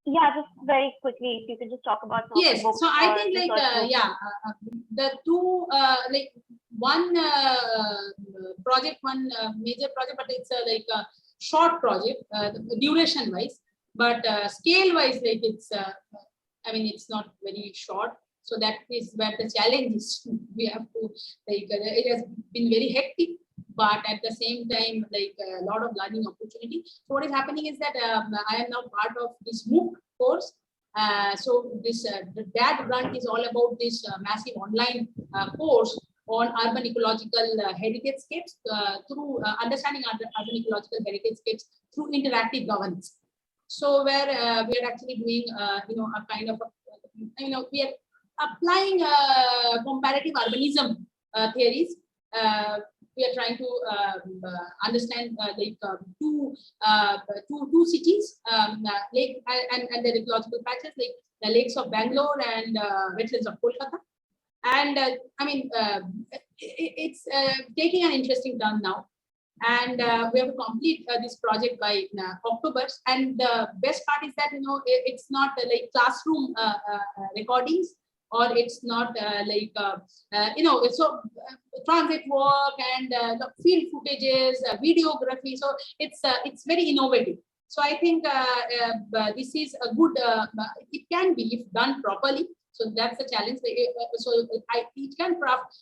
Yeah, just very quickly, if you could just talk about some yes. of the books. So I think like the two like one project, one major project, but it's like a short project, duration wise, but scale wise, like it's I mean it's not very short. So that is where the challenge is. We have to like it has been very hectic, but at the same time, like a lot of learning opportunity. So what is happening is that I am now part of this MOOC course. So this that grant is all about this massive online course on urban ecological heritagescapes through understanding urban ecological heritagescapes through interactive governance. So where we are actually doing you know, a kind of we are applying comparative urbanism theories. We are trying to understand like two cities, lake and the ecological patches, like the lakes of Bangalore and wetlands of Kolkata. And I mean, it's taking an interesting turn now. And we have to complete this project by October. And the best part is that, you know, it's not like classroom recordings, or it's not like, you know, so transit work and field footages, videography. So it's very innovative. So I think this is a good, it can be if done properly. So that's the challenge. So it can craft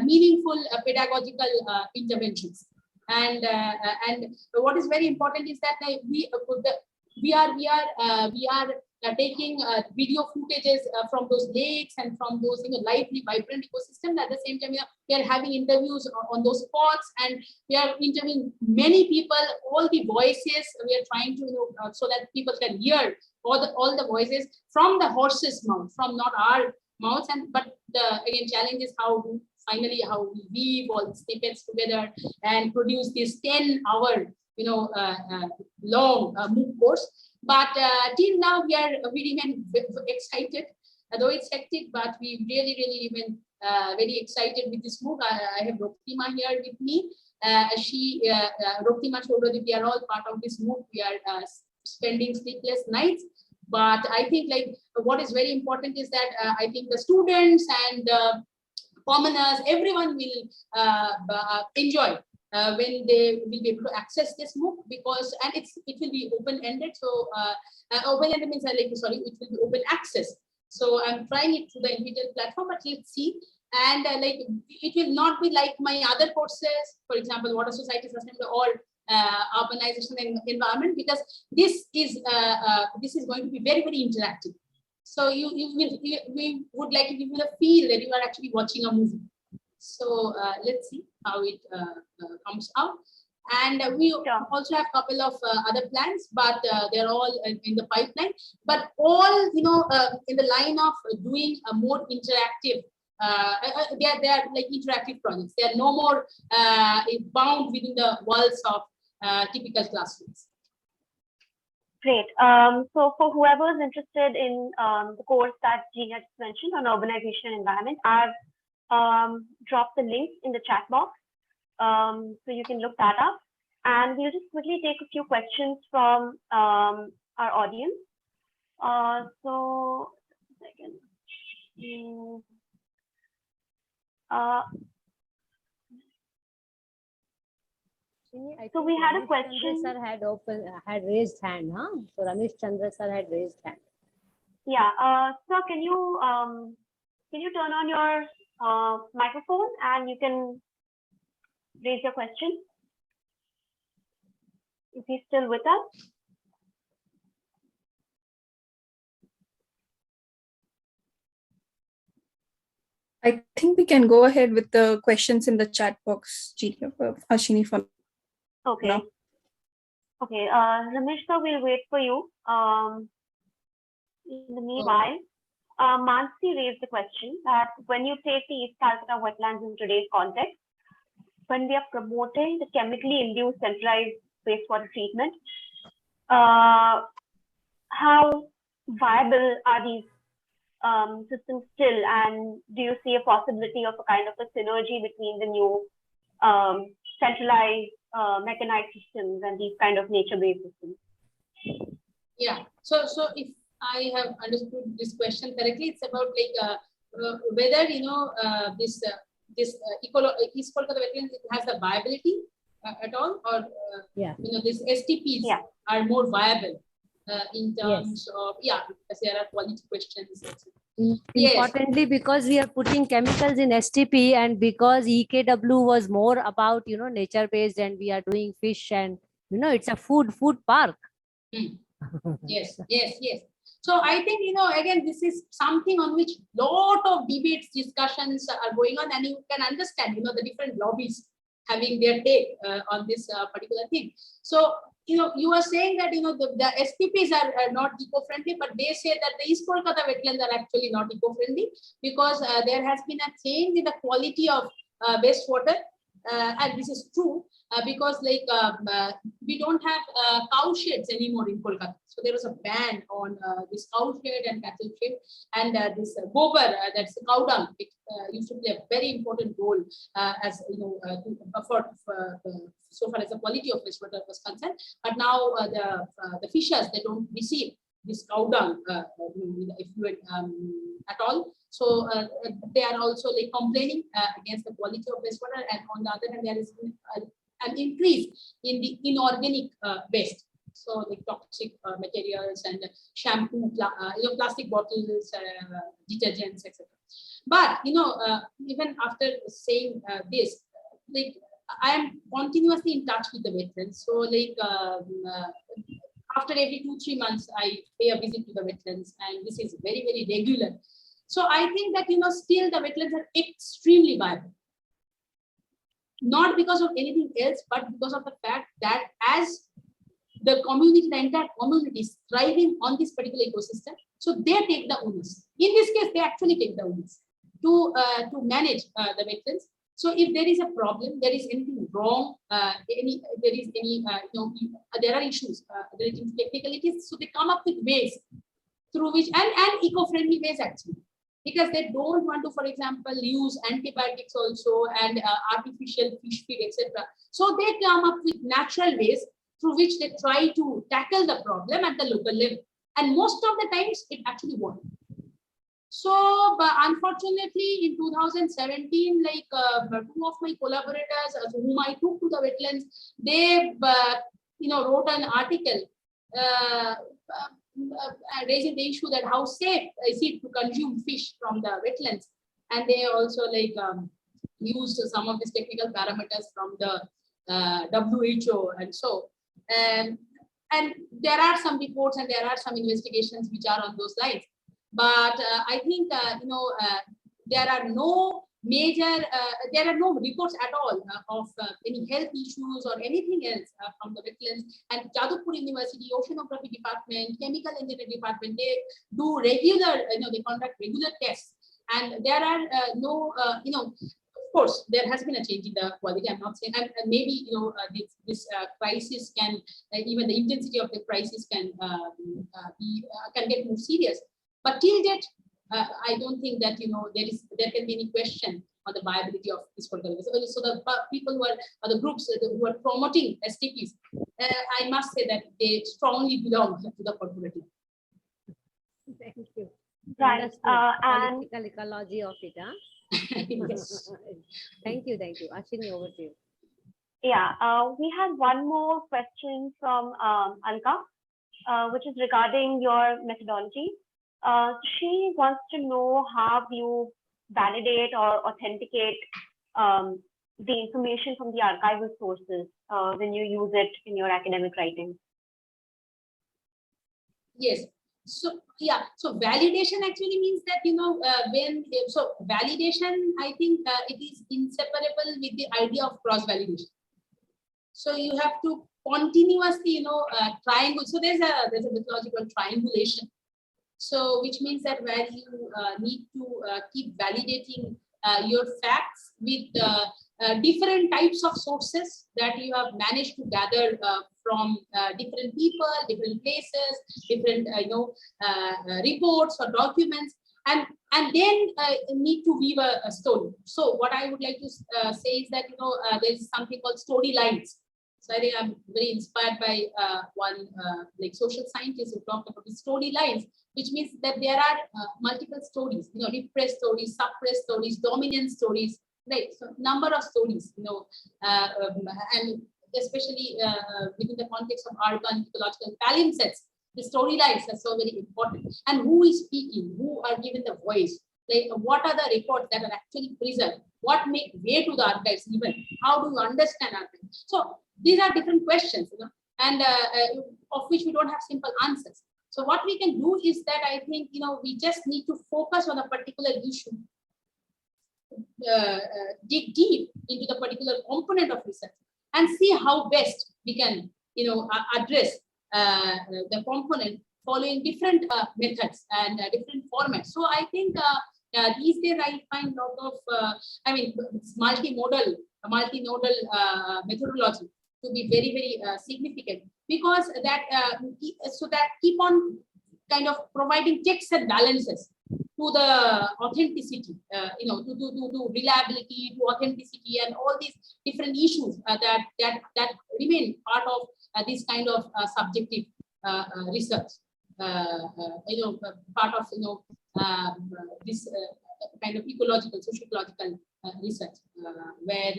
meaningful pedagogical interventions. And what is very important is that we are taking video footages from those lakes and from those, you know, lively, vibrant ecosystem. At the same time, we are having interviews on those spots, and we are interviewing many people, all the voices. We are trying to, you know, so that people can hear all the voices from the horse's mouth, from not our mouths. And but the again challenge is how we weave all the snippets together and produce this 10-hour, you know, long MOOC course. But till now, we remain excited, though it's hectic, but we really remain very excited with this MOOC. I have Roktima here with me. Roktima showed that we are all part of this MOOC. We are spending sleepless nights. But I think like what is very important is that I think the students and commoners, everyone will enjoy when they will be able to access this MOOC, because it will be open-ended. So open-ended means it will be open access. So I'm trying it through the Untitled platform, but let's see. And it will not be like my other courses, for example, water society, sustainable, or urbanization and environment, because this is going to be very, very interactive. So we would like to give you the feel that you are actually watching a movie. So let's see how it comes out. And we also have a couple of other plans, but they're all in the pipeline. But all, in the line of doing a more interactive. They are like interactive projects. They are no more bound within the walls of typical classrooms. Great. So for whoever is interested in the course that Jenia just mentioned on urbanization and environment, I've dropped the link in the chat box, so you can look that up. And we'll just quickly take a few questions from our audience. So, second. So we had a question. Sir had raised hand, huh? So Ramesh Chandra sir had raised hand. Yeah. Sir, can you turn on your microphone and you can raise your question? Is he still with us? I think we can go ahead with the questions in the chat box, Aashini. Okay. No. Okay. Ramesh sir, we'll wait for you. In the meanwhile, Mansi raised the question that when you take the East Calcutta wetlands in today's context, when we are promoting the chemically induced centralized wastewater treatment, how viable are these systems still, and do you see a possibility of a kind of a synergy between the new centralized mechanized systems and these kind of nature-based systems? Yeah, so if I have understood this question correctly, it's about whether this East Kolkata wetlands has the viability at all, or these STPs are more viable in terms of because there are quality questions. Importantly, because we are putting chemicals in STP, and because EKW was more about nature based, and we are doing fish, and it's a food park. Yes. So I think again, this is something on which lot of debates, discussions are going on, and you can understand the different lobbies having their take on this particular thing. So you are saying that the SPPs are not eco-friendly, but they say that the East Kolkata wetlands are actually not eco-friendly because there has been a change in the quality of wastewater, and this is true because we don't have cow sheds anymore in Kolkata. So there was a ban on this cow shed and cattle shed, and this gobar, that's the cow dung. It used to play a very important role as so far as the quality of wastewater was concerned. But now the fishers, they don't receive this cow dung effluent at all. So they are also complaining against the quality of wastewater, and on the other hand, there is an increase in the inorganic waste. So toxic materials and shampoo, plastic bottles, detergents, etc. But even after saying this, I am continuously in touch with the wetlands. So after every 2-3 months, I pay a visit to the wetlands, and this is very, very regular. So I think that still the wetlands are extremely viable. Not because of anything else, but because of the fact that as the community, the entire community is thriving on this particular ecosystem, so they take the onus. In this case, they actually take the onus to manage the wetlands. So if there is a problem, there is anything wrong, there are issues relating to technicalities, so they come up with ways through which, and eco-friendly ways actually, because they don't want to, for example, use antibiotics also and artificial fish feed, etc. So they come up with natural ways through which they try to tackle the problem at the local level. And most of the times it actually works. So, but unfortunately, in 2017, like two of my collaborators, whom I took to the wetlands, they, wrote an article raising the issue that how safe is it to consume fish from the wetlands, and they also used some of these technical parameters from the WHO and so. And there are some reports and there are some investigations which are on those lines. But I think, there are no major, there are no reports at all of any health issues or anything else from the wetlands. And Jadavpur University, Oceanography Department, Chemical Engineering Department, they do regular, they conduct regular tests. And there are no, of course, there has been a change in the quality. I'm not saying, and maybe this crisis can, even the intensity of the crisis can can get more serious. But till date, I don't think that there can be any question on the viability of this particular. So the people who are, or the groups who are promoting STPs, I must say that they strongly belong to the corporative. Thank you. Right. And political ecology of it, huh? Yes. Thank you. Aashini, over to you. yeah, we have one more question from Alka, which is regarding your methodology. She wants to know how you validate or authenticate the information from the archival sources when you use it in your academic writing. Yes. So yeah, so validation actually means that so validation, I think it is inseparable with the idea of cross validation. So you have to continuously triangle. So there's a methodological triangulation. So which means that where you need to keep validating your facts with different types of sources that you have managed to gather from different people, different places, different reports or documents, and then need to weave a story. So what I would like to say is that there is something called storylines. So I think I'm very inspired by one social scientist who talked about the storylines, which means that there are multiple stories, repressed stories, suppressed stories, dominant stories, right? So number of stories, and especially within the context of urban ecological palimpsests, the storylines are so very important. And who is speaking? Who are given the voice? Like, what are the records that are actually preserved? What make way to the archives even? How do you understand archives? So these are different questions, and of which we don't have simple answers. So what we can do is that I think, we just need to focus on a particular issue, dig deep into the particular component of research and see how best we can, address the component following different methods and different formats. So I think these days I find a lot of, multinodal methodology to be very, very significant, because that keep on kind of providing checks and balances to the authenticity, to reliability, to authenticity, and all these different issues that remain part of this kind of subjective research. Part of this kind of ecological, socio-ecological research, where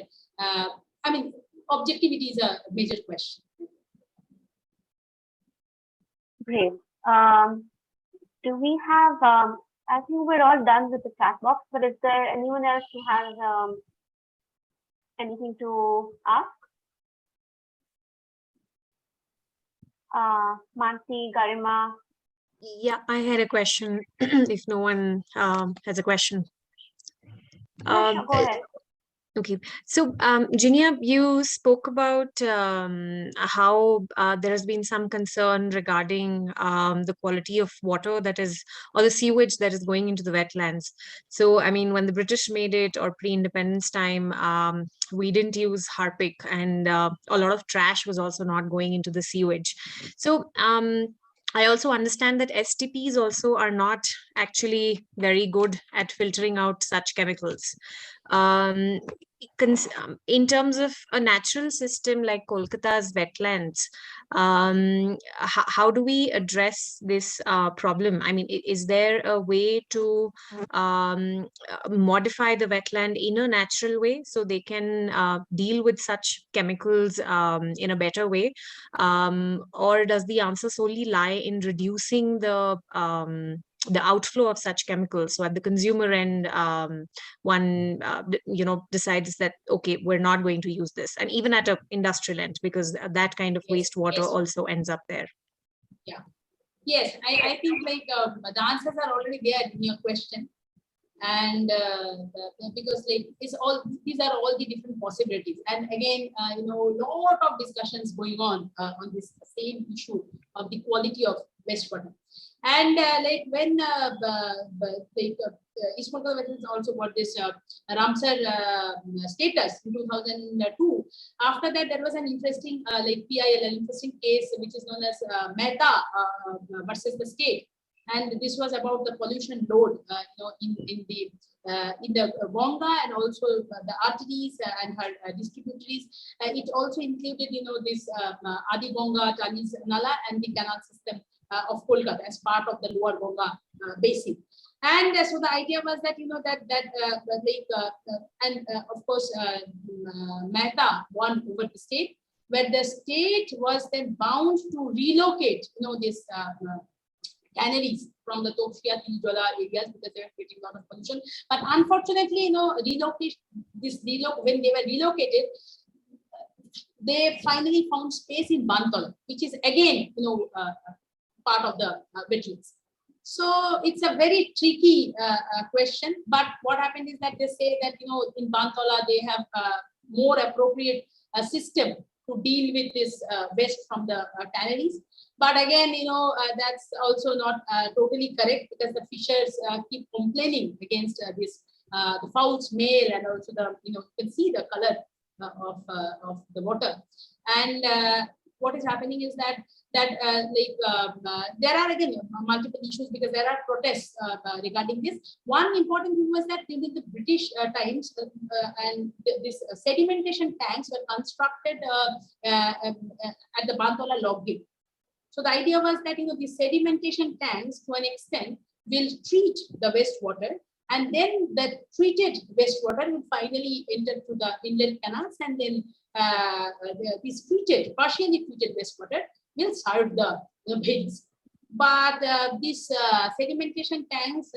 objectivity is a major question. Great. Do we have, I think we're all done with the chat box, but is there anyone else who has anything to ask? Mansi, Garima? Yeah, I had a question. If no one has a question. Sure, go ahead. Okay, so Jenia, you spoke about how there has been some concern regarding the quality of water that is, or the sewage that is going into the wetlands. So, I mean, when the British made it, or pre-independence time, we didn't use Harpic, and a lot of trash was also not going into the sewage. So, I also understand that STPs also are not actually very good at filtering out such chemicals. in terms of a natural system like Kolkata's wetlands, how do we address this problem? I mean, is there a way to modify the wetland in a natural way so they can deal with such chemicals in a better way? Or does the answer solely lie in reducing the outflow of such chemicals? So at the consumer end, one decides that, okay, we're not going to use this, and even at a industrial end, because that kind of wastewater also ends up there. Yeah, yes, I think like the answers are already there in your question, and because like these are all the different possibilities, and again lot of discussions going on this same issue of the quality of wastewater. And like when East Kolkata Wetlands also got this Ramsar status in 2002. After that, there was an interesting PIL, an interesting case which is known as Mehta versus the state, and this was about the pollution load, in the Ganga and also the arteries and her distributaries. It also included, this Adi Ganga, Talis Nala, and the canal system of Kolkata as part of the lower Ganga basin. And so the idea was that, of course, Mehta won over the state, where the state was then bound to relocate, this canneries from the Topshia Tiljala areas because they were creating a lot of pollution. But unfortunately, when they were relocated, they finally found space in Bantola, which is again, part of the wetlands. So it's a very tricky question. But what happened is that they say that, in Bantola, they have more appropriate system to deal with this waste from the tanneries. But again, that's also not totally correct, because the fishers keep complaining against this, the foul smell, and also the, you can see the color of the water. And what is happening is that there are again multiple issues, because there are protests regarding this. One important thing was that during the British times, and this sedimentation tanks were constructed at the Bantola log gate. So the idea was that, the sedimentation tanks to an extent will treat the wastewater, and then the treated wastewater will finally enter to the inlet canals, and then this partially treated wastewater will serve the beds. But these sedimentation tanks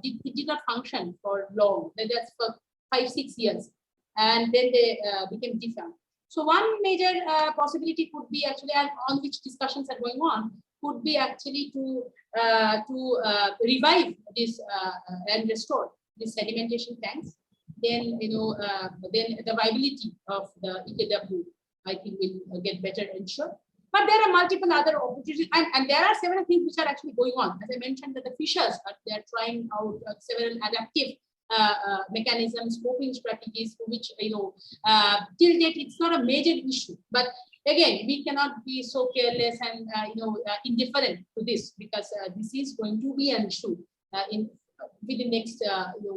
did not function for long. That's for 5-6 years, and then they became defunct. So one major possibility could be actually, and on which discussions are going on, could be actually to revive this and restore these sedimentation tanks. Then then the viability of the EKW, I think, will get better ensured. But there are multiple other opportunities, and there are several things which are actually going on. As I mentioned, that the fishers they're trying out several adaptive mechanisms, coping strategies, which till date it's not a major issue. But again, we cannot be so careless and indifferent to this, because this is going to be an issue within next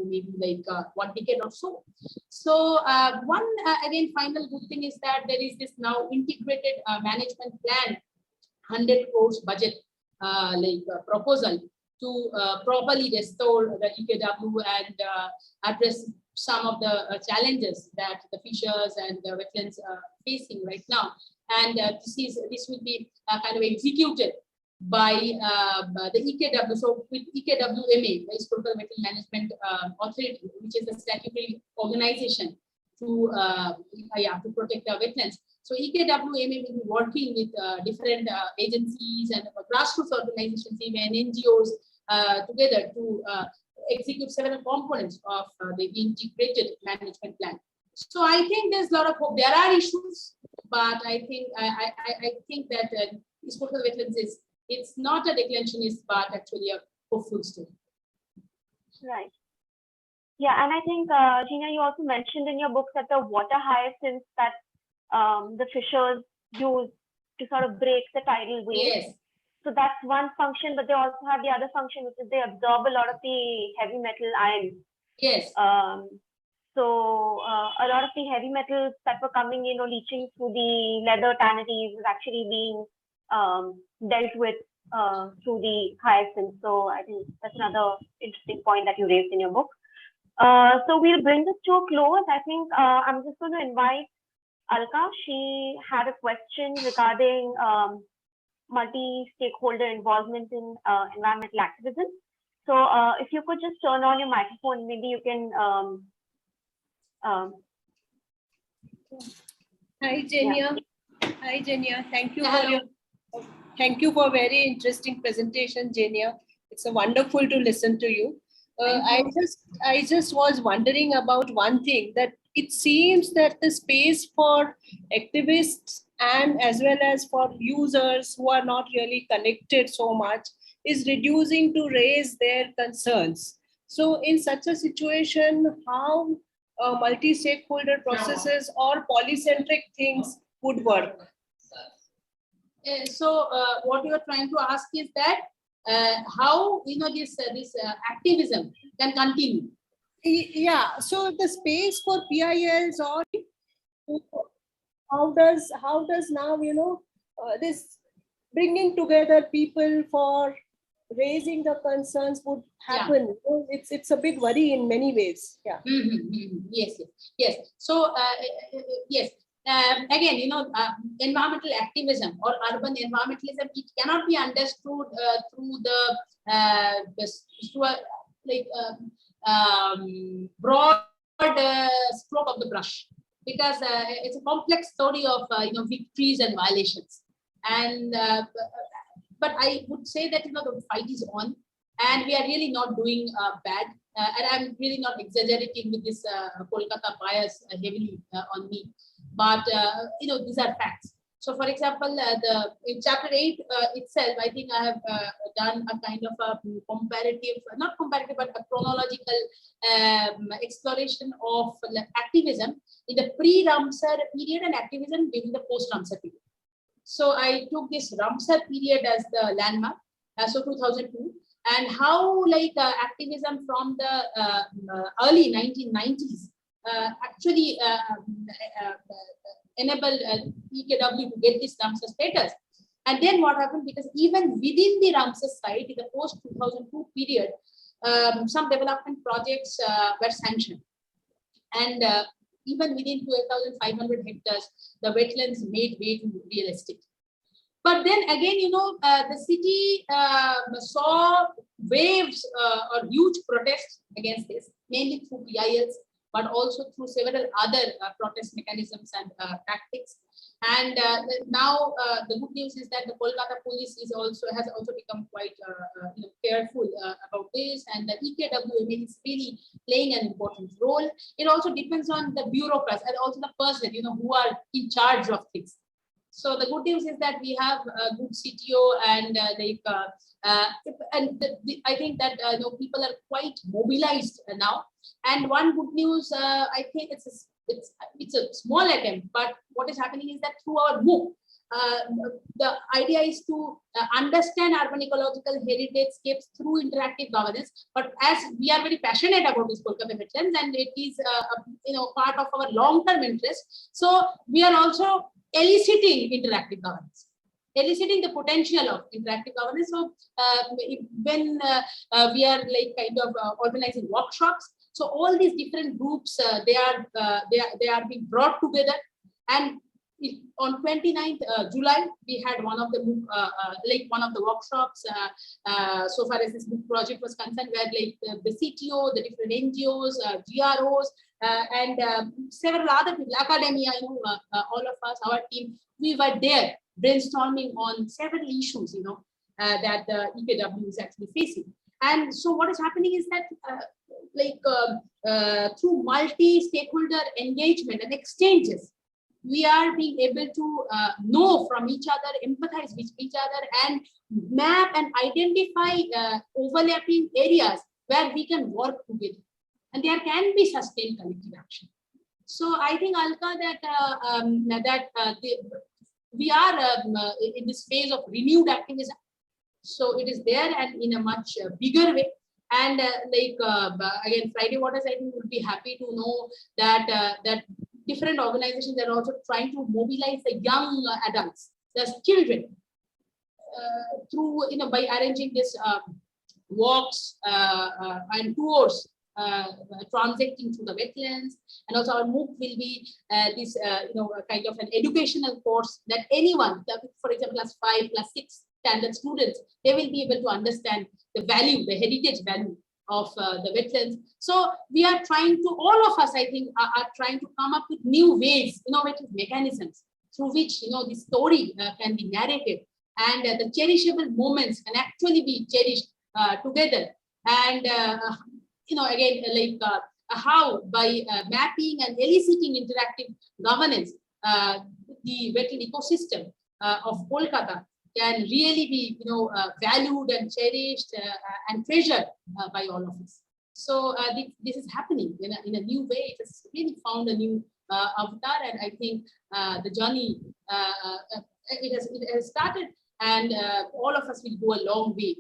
maybe like 1 decade or so. So one again final good thing is that there is this now integrated management plan, 100 crores budget proposal to properly restore the EKW and address some of the challenges that the fishers and the wetlands are facing right now. And this will be kind of executed by the EKW. So with EKWMA, the East Kolkata Wetland Management Authority, which is a statutory organization to protect the wetlands. So EKWMA will be working with different agencies and grassroots organizations, even NGOs, together to execute several components of the integrated management plan. So I think there's a lot of hope. There are issues, but I think that East Kolkata Wetlands it's not a declensionist, but actually a hopeful story. Right. Yeah, and I think Jenia, you also mentioned in your book that the water hyacinths that the fishers use to sort of break the tidal wave. Yes. So that's one function, but they also have the other function, which is they absorb a lot of the heavy metal ions. Yes. So So a lot of the heavy metals that were coming in or leaching through the leather tanneries was actually being dealt with through the hyacinth. So I think that's another interesting point that you raised in your book. So we'll bring this to a close. I think I'm just going to invite Alka. She had a question regarding multi-stakeholder involvement in environmental activism. So if you could just turn on your microphone, maybe you can. Hi, Jenia. Yeah. Hi, Jenia. Thank you Hello. thank you for very interesting presentation, Jenia. It's a wonderful to listen to you. I just was wondering about one thing, that it seems that the space for activists and as well as for users who are not really connected so much is reducing to raise their concerns. So in such a situation, how multi-stakeholder processes or polycentric things would work? So what you are trying to ask is that how this activism can continue. Yeah, so the space for PILs, or how does now this bringing together people for raising the concerns would happen? It's a big worry in many ways. Yeah. Yes. So yes. Again, environmental activism or urban environmentalism, it cannot be understood through broad stroke of the brush, because it's a complex story of victories and violations. And but I would say that the fight is on, and we are really not doing bad. And I'm really not exaggerating with this Kolkata bias heavily on me. But these are facts. So, for example, in chapter 8 itself, I think I have done a kind of a comparative, not comparative, but a chronological exploration of activism in the pre-Ramsar period and activism during the post-Ramsar period. So, I took this Ramsar period as the landmark, so 2002, and how activism from the early 1990s actually enable EKW to get this Ramsar status. And then what happened, because even within the Ramsar site, in the post-2002 period, some development projects were sanctioned. And even within 12,500 hectares, the wetlands made way to real estate. But then again, the city saw waves or huge protests against this, mainly through PILs, but also through several other protest mechanisms and tactics. And now the good news is that the Kolkata police has also become quite careful about this, and the EKWMA is really playing an important role. It also depends on the bureaucrats and also the person who are in charge of things. So the good news is that we have a good CTO, and I think that people are quite mobilized now. And one good news, I think it's a small attempt, but what is happening is that through our MOOC, the idea is to understand urban ecological heritage scapes through interactive governance. But as we are very passionate about this Kolkata wetlands, and it is part of our long-term interest, so we are also eliciting interactive governance, eliciting the potential of interactive governance. So when we are organizing workshops, so all these different groups, they are being brought together. And on 29th July, we had one of the workshops so far as this book project was concerned, where the CTO, the different NGOs, GROs, and several other people, academia, all of us, our team, we were there brainstorming on several issues, that the EKW is actually facing. And so what is happening is that through multi-stakeholder engagement and exchanges, we are being able to know from each other, empathize with each other, and map and identify overlapping areas where we can work together. And there can be sustained collective action. So I think, Alka, that we are in this phase of renewed activism. So it is there, and in a much bigger way. And again, Friday.Waters, I think, would be happy to know that that different organizations are also trying to mobilize the young adults, the children, through, by arranging this walks and tours, transacting through the wetlands. And also our MOOC will be this kind of an educational course that anyone, for example, class 5, class 6 standard students, they will be able to understand the value, the heritage value of the wetlands. So we are trying to, all of us, I think, are trying to come up with new ways, innovative mechanisms through which, this story can be narrated, and the cherishable moments can actually be cherished together. And again, how by mapping and eliciting interactive governance, the wetland ecosystem of Kolkata can really be, valued and cherished and treasured by all of us. So this is happening in a new way. It has really found a new avatar, and I think the journey it has started, and all of us will go a long way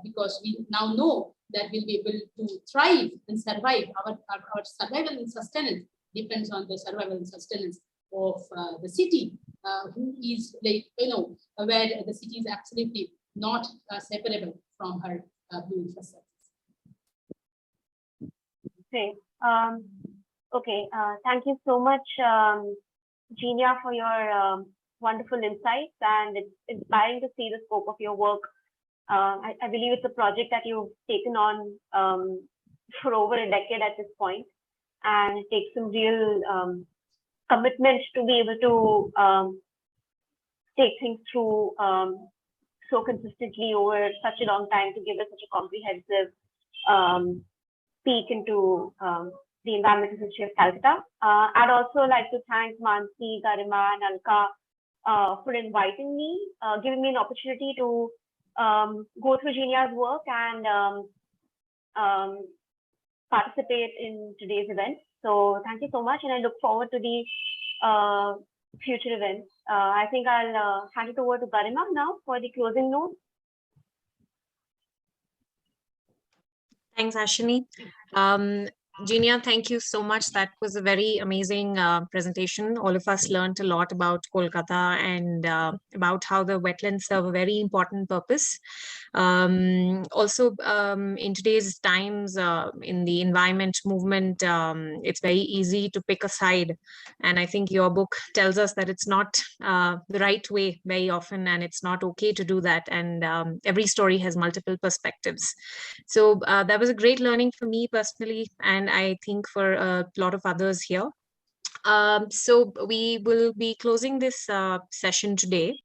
because we now know that we'll be able to thrive and survive. Our survival and sustenance depends on the survival and sustenance of the city, who is where the city is absolutely not separable from her blue infrastructure. Great. Okay. Thank you so much, Jenia, for your wonderful insights, and it's inspiring to see the scope of your work. I believe it's a project that you've taken on for over a decade at this point, and it takes some real commitment to be able to take things through so consistently over such a long time, to give us such a comprehensive peek into the environmental history of Calcutta. I'd also like to thank Mansi, Garima, and Alka for inviting me, giving me an opportunity to go through Jenia's work and participate in today's event. So thank you so much, and I look forward to the future events. I think I'll hand it over to Garima now for the closing note. Thanks, Aashini. Jenia, thank you so much. That was a very amazing presentation. All of us learned a lot about Kolkata and about how the wetlands serve a very important purpose. Also, in today's times, in the environment movement, it's very easy to pick a side. And I think your book tells us that it's not the right way very often, and it's not okay to do that. And every story has multiple perspectives. So that was a great learning for me personally, and I think for a lot of others here. So we will be closing this session today.